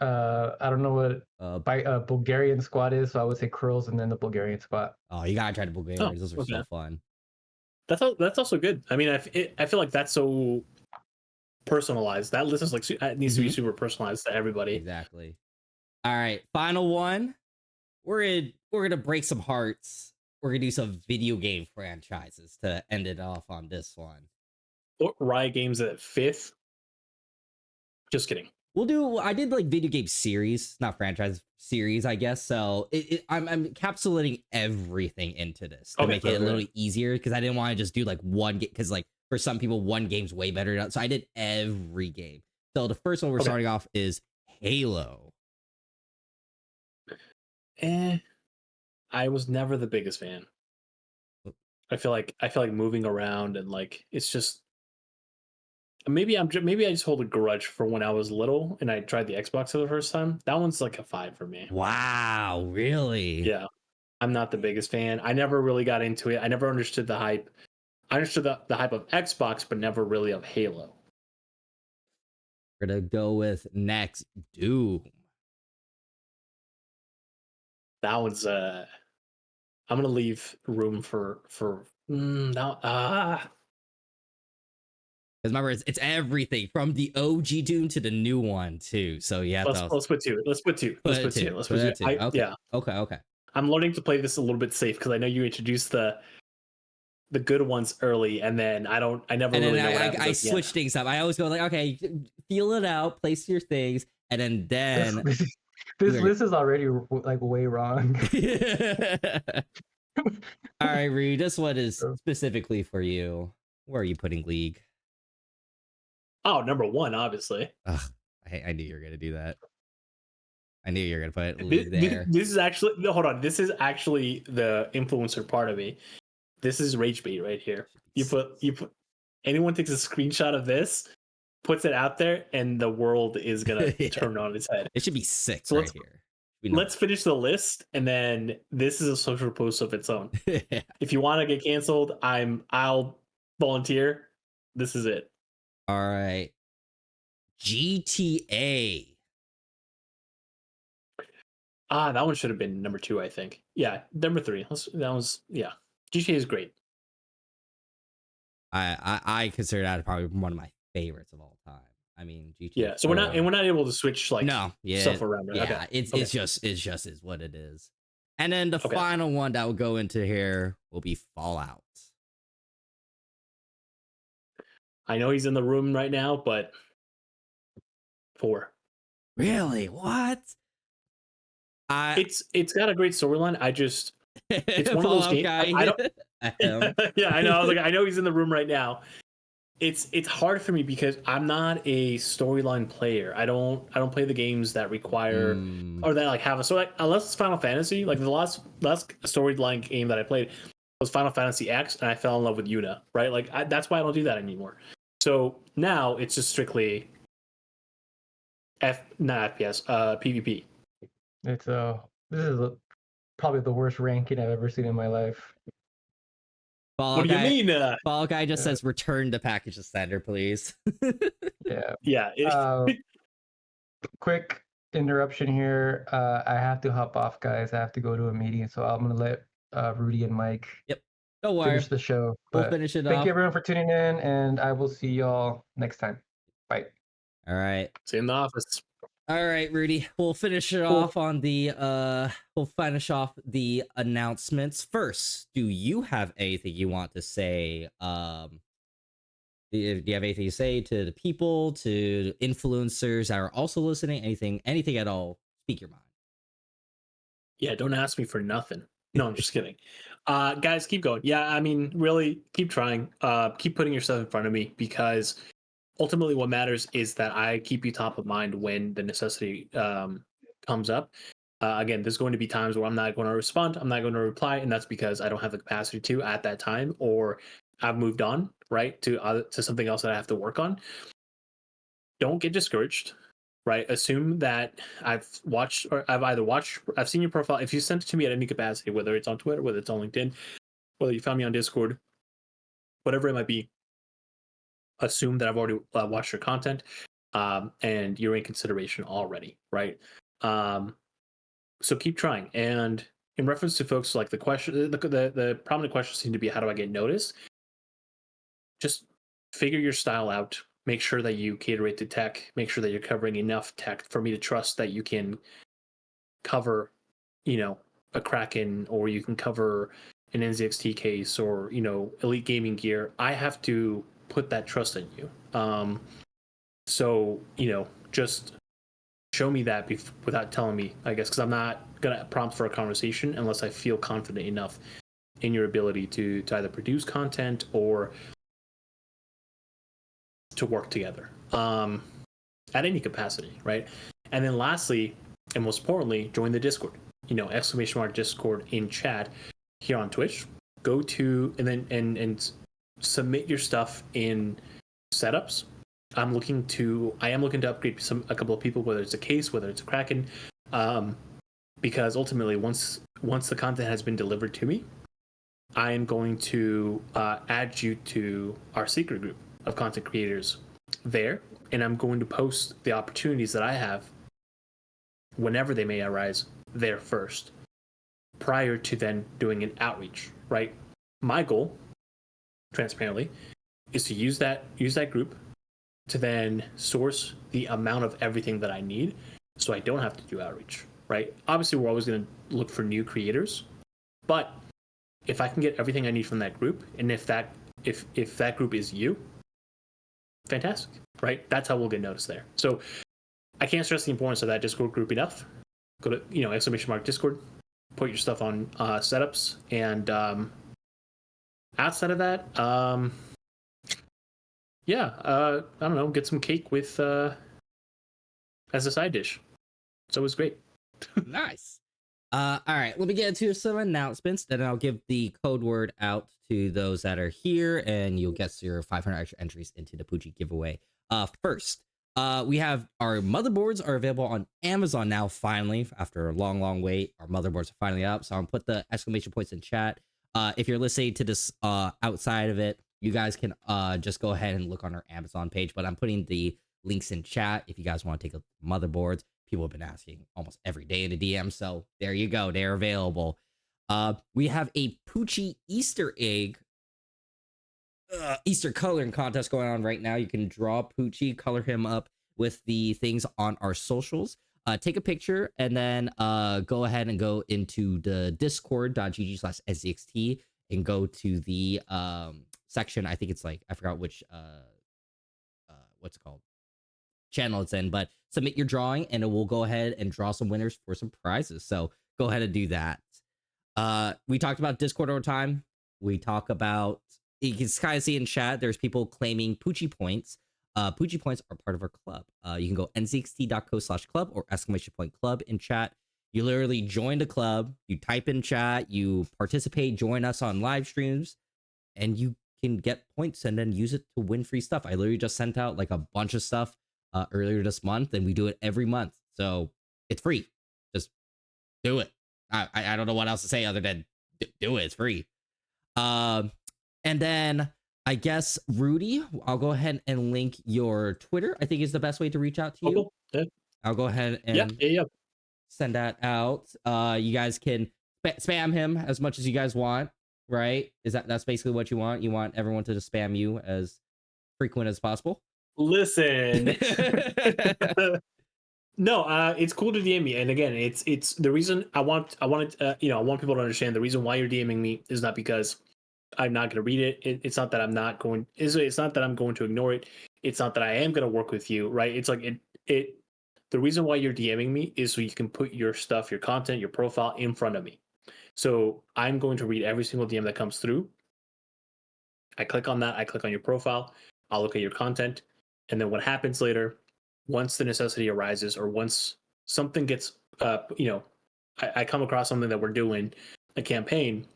[SPEAKER 2] I don't know what Bulgarian squat is, so I would say curls and then the Bulgarian squat.
[SPEAKER 1] Oh, you gotta try the Bulgarians. Those are
[SPEAKER 3] okay.
[SPEAKER 1] so fun.
[SPEAKER 3] That's also good. I mean, I feel like that's so personalized. That list is like it needs to be super personalized to everybody.
[SPEAKER 1] Exactly. All right, final one. We're gonna break some hearts. We're gonna do some video game franchises to end it off on this one.
[SPEAKER 3] Riot Games at 5th. Just kidding.
[SPEAKER 1] I did like video game series, not franchise series, I guess. So I'm encapsulating everything into this to make it a little easier because I didn't want to just do like one game because like for some people one game's way better. So I did every game. So the first one we're starting off is Halo.
[SPEAKER 3] I was never the biggest fan. I feel like moving around and like it's just maybe I just hold a grudge for when I was little and I tried the Xbox for the first time. That one's like a 5 for me.
[SPEAKER 1] Wow, really?
[SPEAKER 3] Yeah. I'm not the biggest fan. I never really got into it. I never understood the hype. I understood the hype of Xbox, but never really of Halo.
[SPEAKER 1] We're gonna go with next Doom.
[SPEAKER 3] That one's I'm gonna leave room for now.
[SPEAKER 1] Because remember, it's everything from the OG Doom to the new one too. So yeah,
[SPEAKER 3] let's put 2. Let's put 2. Yeah.
[SPEAKER 1] Okay.
[SPEAKER 3] I'm learning to play this a little bit safe because I know you introduced the good ones early, and then I never
[SPEAKER 1] and
[SPEAKER 3] really
[SPEAKER 1] then
[SPEAKER 3] know what happens.
[SPEAKER 1] I switch things up. I always go like, okay, feel it out, place your things, and then
[SPEAKER 2] this list is already like way wrong.
[SPEAKER 1] All right, Rudy, this one is specifically for you. Where are you putting League?
[SPEAKER 3] Oh, number 1, obviously.
[SPEAKER 1] Ugh, I knew you were gonna do that. I knew you were gonna put League there.
[SPEAKER 3] This is actually hold on. This is actually the influencer part of me. This is rage bait right here. You put anyone takes a screenshot of this, puts it out there, and the world is gonna turn on its head.
[SPEAKER 1] It should be 6
[SPEAKER 3] So
[SPEAKER 1] right here.
[SPEAKER 3] Let's finish the list, and then this is a social post of its own. If you want to get canceled, I'll volunteer. This is it.
[SPEAKER 1] All right. GTA.
[SPEAKER 3] That one should have been number 2, I think. Yeah, number 3. GTA is great.
[SPEAKER 1] I consider that probably one of my favorites of all time. I mean, GTA.
[SPEAKER 3] Yeah, so we're not able to switch stuff around. Right?
[SPEAKER 1] Yeah,
[SPEAKER 3] okay.
[SPEAKER 1] it's just is what it is. And then the final one that will go into here will be Fallout.
[SPEAKER 3] I know he's in the room right now, but 4.
[SPEAKER 1] Really? What?
[SPEAKER 3] It's got a great storyline. It's one of those games. I don't. Yeah, I know. I was like, I know he's in the room right now. It's hard for me because I'm not a storyline player. I don't play the games that require or that like have a story. Like, unless it's Final Fantasy. Like the last storyline game that I played was Final Fantasy X, and I fell in love with Yuna. Right? Like that's why I don't do that anymore. So now it's just strictly not FPS, PvP.
[SPEAKER 2] This is probably the worst ranking I've ever seen in my life.
[SPEAKER 3] What do you mean?
[SPEAKER 1] Fall Guy just says return the package to sender, please.
[SPEAKER 3] Yeah.
[SPEAKER 2] Quick interruption here. I have to hop off, guys. I have to go to a meeting, so I'm gonna let Rudy and Mike
[SPEAKER 1] Don't worry.
[SPEAKER 2] finish the show.
[SPEAKER 1] We'll finish it off.
[SPEAKER 2] Thank you everyone for tuning in, and I will see y'all next time. Bye.
[SPEAKER 1] All right.
[SPEAKER 3] See you in the office.
[SPEAKER 1] All right, Rudy. We'll finish it
[SPEAKER 2] Cool.
[SPEAKER 1] off on the we'll finish off the announcements first. Do you have anything you want to say? Do you have anything to say to the people, to influencers that are also listening? Anything at all? Speak your mind.
[SPEAKER 3] Yeah, don't ask me for nothing. No, I'm just kidding. Guys, keep going. Yeah, I mean, really, keep trying. Keep putting yourself in front of me, because ultimately what matters is that I keep you top of mind when the necessity comes up. Again, there's going to be times where I'm not going to respond, I'm not going to reply, and that's because I don't have the capacity to at that time, or I've moved on, right, to something else that I have to work on. Don't get discouraged, right? Assume that I've watched, or I've seen your profile. If you sent it to me at any capacity, whether it's on Twitter, whether it's on LinkedIn, whether you found me on Discord, whatever it might be, assume that I've already watched your content, and you're in consideration already, right? So keep trying. And in reference to folks, like the question, the prominent questions seem to be, how do I get noticed? Just figure your style out. Make sure that you cater it to tech. Make sure that you're covering enough tech for me to trust that you can cover, a Kraken, or you can cover an NZXT case, or elite gaming gear. I have to put that trust in you. So just show me that without telling me, I guess, because I'm not gonna prompt for a conversation unless I feel confident enough in your ability to either produce content or to work together, at any capacity, right? And then lastly, and most importantly, join the Discord. !Discord in chat here on Twitch. Go to and submit your stuff in setups. I am looking to upgrade a couple of people, whether it's a case, whether it's a Kraken, because ultimately, once the content has been delivered to me, I am going to add you to our secret group of content creators there, and I'm going to post the opportunities that I have, whenever they may arise, there first, prior to then doing an outreach, right? My goal, transparently, is to use that group to then source the amount of everything that I need, so I don't have to do outreach, right? Obviously, we're always going to look for new creators, but if I can get everything I need from that group, and if that group is you, fantastic, right? That's how we'll get noticed there. So I can't stress the importance of that Discord group enough. Go to !Discord, put your stuff on setups, and outside of that, I don't know, get some cake with as a side dish. It's always great.
[SPEAKER 1] Nice. All right, let me get into some announcements, then I'll give the code word out to those that are here, and you'll get your 500 extra entries into the Poochie giveaway. First, we have our motherboards are available on Amazon now, finally, after a long wait. Our motherboards are finally up, so I'll put the exclamation points in chat. If you're listening to this outside of it, you guys can just go ahead and look on our Amazon page, but I'm putting the links in chat if you guys want to take a motherboards. People have been asking almost every day in the DM, so there you go. They're available. We have a Poochie Easter egg Easter coloring contest going on right now. You can draw Poochie, color him up with the things on our socials. Take a picture and then go ahead and go into the discord.gg/NZXT and go to the section. I think it's like, I forgot which what's it called, channel it's in, but submit your drawing and it will go ahead and draw some winners for some prizes. So go ahead and do that. We talked about Discord over time. We talk about, you can kind of see in chat, there's people claiming Poochie points. Poochie points are part of our club. You can go nzxt.co/club or !club in chat. You literally join the club, you type in chat, you participate, join us on live streams, and you can get points and then use it to win free stuff. I literally just sent out like a bunch of stuff earlier this month, and we do it every month. So it's free. Just do it. I don't know what else to say other than do it. It's free. And then I guess, Rudy, I'll go ahead and link your Twitter. I think is the best way to reach out to you.
[SPEAKER 3] Cool. Yeah.
[SPEAKER 1] I'll go ahead and send that out. You guys can spam him as much as you guys want, right? That's basically what you want? You want everyone to just spam you as frequent as possible?
[SPEAKER 3] Listen. No, it's cool to DM me, and again, it's the reason I want people to understand the reason why you're DMing me is not because I'm not going to read it. It's not that I'm not going. It's not that I'm going to ignore it. It's not that I am going to work with you, right? It's like it. The reason why you're DMing me is so you can put your stuff, your content, your profile in front of me. So I'm going to read every single DM that comes through. I click on that. I click on your profile. I'll look at your content, and then what happens later, once the necessity arises, or once something gets, I come across something that we're doing, a campaign.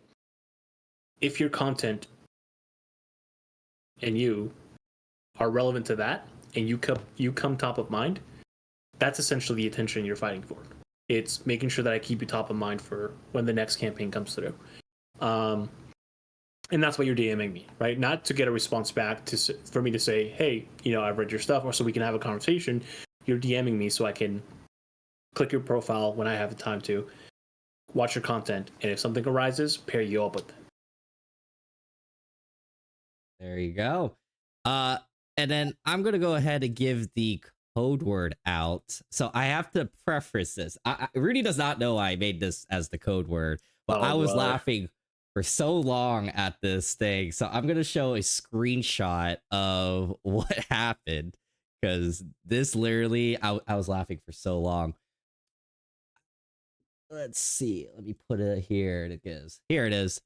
[SPEAKER 3] If your content and you are relevant to that, and you come top of mind, that's essentially the attention you're fighting for. It's making sure that I keep you top of mind for when the next campaign comes through. And that's why you're DMing me, right? Not to get a response back for me to say, hey, I've read your stuff, or so we can have a conversation. You're DMing me so I can click your profile when I have the time to, watch your content, and if something arises, pair you up with it.
[SPEAKER 1] There you go. And then I'm gonna go ahead and give the code word out. So I have to preface this. Rudy does not know I made this as the code word, but I was laughing for so long at this thing. So I'm gonna show a screenshot of what happened, because this literally, I was laughing for so long. Let's see. Let me put it here. It is. Here it is.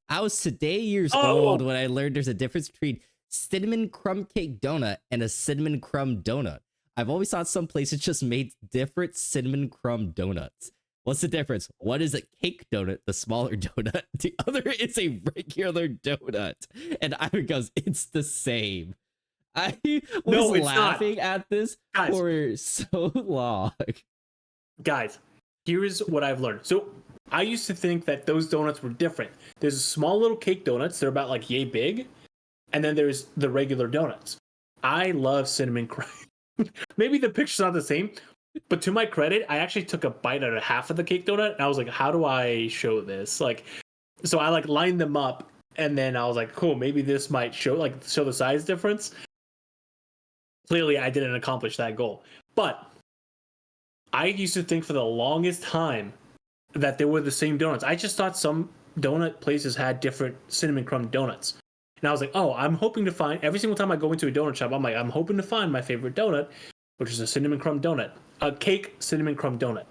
[SPEAKER 1] I was today years old when I learned there's a difference between cinnamon crumb cake donut and a cinnamon crumb donut. I've always thought some places just made different cinnamon crumb donuts. What's the difference? One is a cake donut, the smaller donut. The other is a regular donut. And Ivan goes, it's the same. I was laughing at this for so long.
[SPEAKER 3] Guys, here's what I've learned. So I used to think that those donuts were different. There's small little cake donuts. They're about like yay big. And then there's the regular donuts. I love cinnamon crumb. Maybe the picture's not the same, but to my credit, I actually took a bite out of half of the cake donut, and I was like, how do I show this? So I lined them up, and then I was like, cool, maybe this might show the size difference. Clearly, I didn't accomplish that goal. But I used to think for the longest time that they were the same donuts. I just thought some donut places had different cinnamon crumb donuts. And I was like, oh, I'm hoping to find, every single time I go into a donut shop, I'm like, I'm hoping to find my favorite donut, which is a cinnamon crumb donut, a cake cinnamon crumb donut.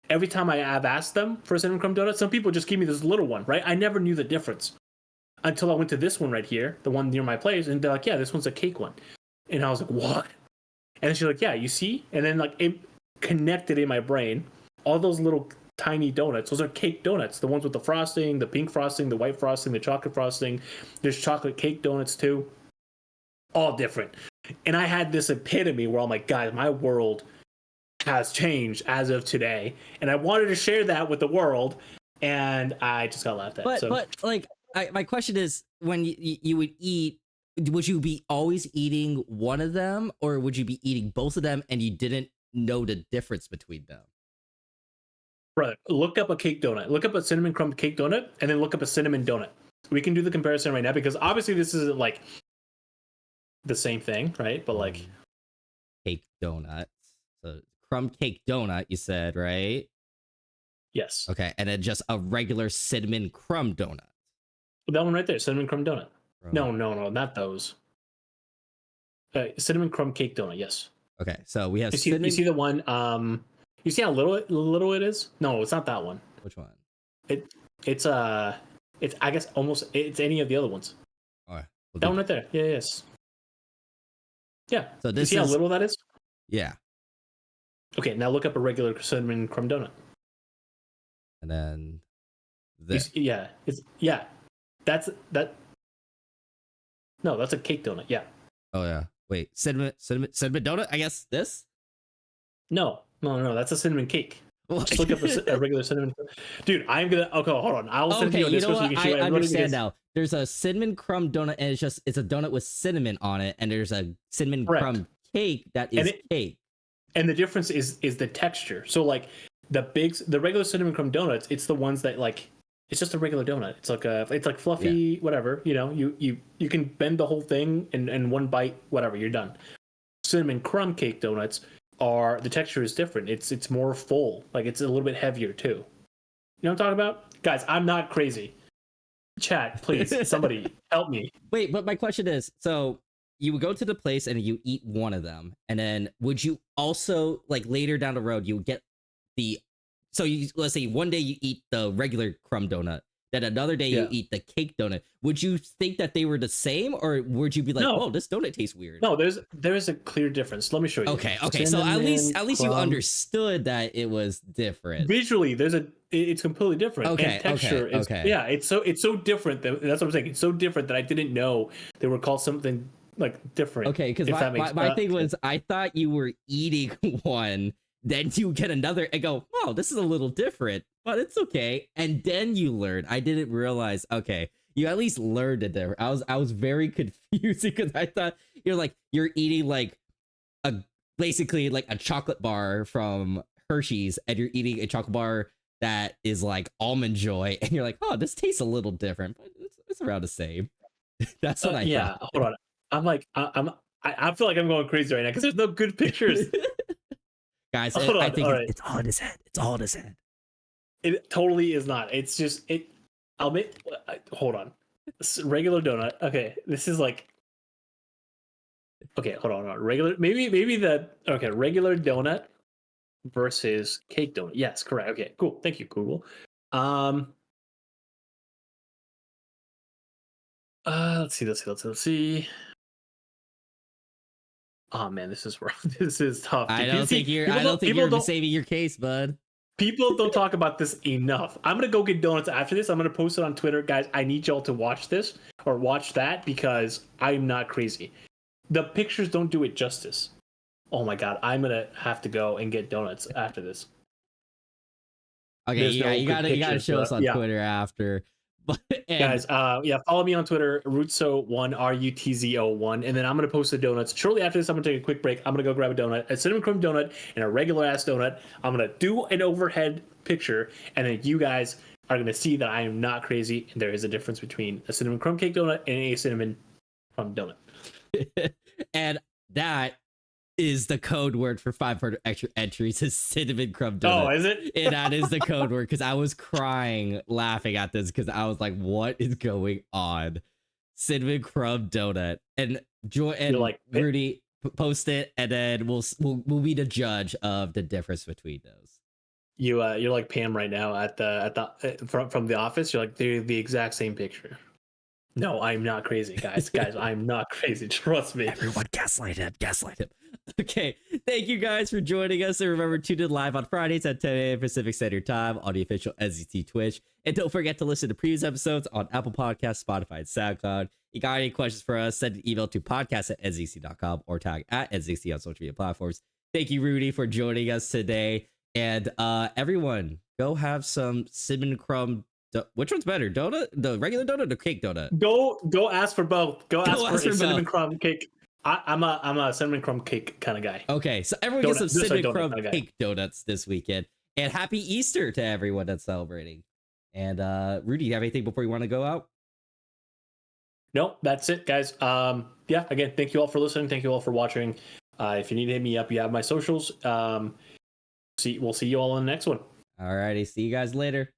[SPEAKER 3] Every time I have asked them for a cinnamon crumb donut, some people just give me this little one, right? I never knew the difference until I went to this one right here, the one near my place, and they're like, yeah, this one's a cake one. And I was like, what? And then she's like, yeah, you see? And then it connected in my brain, all those little tiny donuts, those are cake donuts, the ones with the frosting, the pink frosting, the white frosting, the chocolate frosting. There's chocolate cake donuts too, all different. And I had this epitome where I'm like, guys, my world has changed as of today, and I wanted to share that with the world, and I just got laughed at.
[SPEAKER 1] But my question is, when you would eat, would you be always eating one of them, or would you be eating both of them and you didn't know the difference between them?
[SPEAKER 3] Brother, look up a cake donut. Look up a cinnamon crumb cake donut, and then look up a cinnamon donut. We can do the comparison right now, because obviously this isn't the same thing, right? But
[SPEAKER 1] cake donut. So crumb cake donut, you said, right?
[SPEAKER 3] Yes.
[SPEAKER 1] Okay, and then just a regular cinnamon crumb donut.
[SPEAKER 3] That one right there, cinnamon crumb donut. No, not those. Cinnamon crumb cake donut, yes.
[SPEAKER 1] Okay, so we have
[SPEAKER 3] you see the one, you see how little it is? No, it's not that one.
[SPEAKER 1] Which one?
[SPEAKER 3] It's I guess almost it's any of the other ones.
[SPEAKER 1] All right.
[SPEAKER 3] That one right there. Yeah, yes. Yeah.
[SPEAKER 1] So this
[SPEAKER 3] you see how little that is?
[SPEAKER 1] Yeah.
[SPEAKER 3] Okay, now look up a regular cinnamon crumb donut.
[SPEAKER 1] And then
[SPEAKER 3] That's that. No, that's a cake donut. Yeah.
[SPEAKER 1] Oh yeah. Wait, cinnamon donut? I guess this?
[SPEAKER 3] No, that's a cinnamon cake. Just look up a regular cinnamon. Dude, I'm gonna. Okay, hold on. I'll send you on this.
[SPEAKER 1] Know what? I understand now. There's a cinnamon crumb donut, and it's a donut with cinnamon on it, and there's a cinnamon crumb cake that is cake. And
[SPEAKER 3] the difference is the texture. So the regular cinnamon crumb donuts, it's the ones that it's just a regular donut. It's like fluffy, whatever. You can bend the whole thing in one bite, whatever. You're done. Cinnamon crumb cake donuts, are the texture is different. It's more full, like it's a little bit heavier too. You know what I'm talking about, guys? I'm not crazy. Chat, please, somebody help me.
[SPEAKER 1] Wait, but my question is, so you would go to the place and you eat one of them, and then would you also, like, later down the road, you would get the, so you, let's say one day you eat the regular crumb donut, then another day you eat the cake donut. Would you think that they were the same, or would you be like,
[SPEAKER 3] No.
[SPEAKER 1] oh, this donut tastes weird?
[SPEAKER 3] No, there's a clear difference. Let me show you.
[SPEAKER 1] Okay, so at least you
[SPEAKER 3] crumb.
[SPEAKER 1] understood that it was different.
[SPEAKER 3] Visually, it's completely different.
[SPEAKER 1] Okay,
[SPEAKER 3] and texture is
[SPEAKER 1] okay.
[SPEAKER 3] yeah, it's so different that's what I'm saying. It's so different that I didn't know they were called something like different.
[SPEAKER 1] Okay, because my thing was, I thought you were eating one, then you get another and go, oh, this is a little different, but it's okay. And then you learn. I didn't realize, okay, you at least learned it there. I was very confused because I thought you're eating like basically like a chocolate bar from Hershey's, and you're eating a chocolate bar that is like Almond Joy, and you're like, oh, this tastes a little different, but it's around the same. That's what I thought.
[SPEAKER 3] Hold on. I'm like I feel like I'm going crazy right now because there's no good pictures.
[SPEAKER 1] Guys,
[SPEAKER 3] Hold on,
[SPEAKER 1] I think
[SPEAKER 3] all right.
[SPEAKER 1] it's all in his head. It's all in his head.
[SPEAKER 3] It totally is not. It's just it. I'll make. Hold on. Regular donut. Okay, this is like. Okay, hold on. Regular. Maybe the regular donut versus cake donut. Yes, correct. Okay, cool. Thank you, Google. Let's see. Oh man, this is rough. This is tough.
[SPEAKER 1] I don't think you're saving your case, bud.
[SPEAKER 3] People don't talk about this enough. I'm gonna go get donuts after this. I'm gonna post it on Twitter, guys. I need y'all to watch this or watch that because I'm not crazy. The pictures don't do it justice. Oh my god, I'm gonna have to go and get donuts after this.
[SPEAKER 1] Okay,
[SPEAKER 3] There's
[SPEAKER 1] yeah,
[SPEAKER 3] no
[SPEAKER 1] you
[SPEAKER 3] good
[SPEAKER 1] gotta
[SPEAKER 3] pictures,
[SPEAKER 1] show us on
[SPEAKER 3] yeah.
[SPEAKER 1] Twitter after. But
[SPEAKER 3] Guys, follow me on Twitter, Rutzo1, Rutzo1, and then I'm gonna post the donuts. Shortly after this, I'm gonna take a quick break. I'm gonna go grab a donut, a cinnamon crumb donut, and a regular ass donut. I'm gonna do an overhead picture, and then you guys are gonna see that I am not crazy, and there is a difference between a cinnamon crumb cake donut and a cinnamon crumb donut.
[SPEAKER 1] and that is the code word for 500 extra entries is cinnamon crumb donut.
[SPEAKER 3] Oh, is it?
[SPEAKER 1] And that is the code word because I was crying laughing at this because I was like, what is going on? Cinnamon crumb donut. And Joy and
[SPEAKER 3] like,
[SPEAKER 1] Rudy post it, and then we'll be the judge of the difference between those.
[SPEAKER 3] You're like Pam right now at the from the office. You're like they're the exact same picture. No, I'm not crazy, guys. I'm not crazy. Trust me.
[SPEAKER 1] Everyone gaslight him. Okay, thank you guys for joining us. And remember, tune in live on Fridays at 10 a.m. Pacific Standard Time on the official NZXT Twitch. And don't forget to listen to previous episodes on Apple Podcasts, Spotify, and SoundCloud. You got any questions for us, send an email to podcast@nzxt.com or tag @NZXT on social media platforms. Thank you, Rudy, for joining us today. And everyone, go have some cinnamon crumb. Which one's better, donut? The regular donut or the cake donut?
[SPEAKER 3] Go ask for both. Go ask for a cinnamon
[SPEAKER 1] both.
[SPEAKER 3] crumb cake. I'm a cinnamon crumb cake kind of guy.
[SPEAKER 1] Okay, so everyone gets some cinnamon
[SPEAKER 3] donut
[SPEAKER 1] crumb
[SPEAKER 3] kinda guy.
[SPEAKER 1] cake donuts this weekend. And happy Easter to everyone that's celebrating. And Rudy, you have anything before you want to go out?
[SPEAKER 3] No, that's it, guys. Again, thank you all for listening. Thank you all for watching. If you need to hit me up, you have my socials. We'll see you all on the next one.
[SPEAKER 1] Alrighty, see you guys later.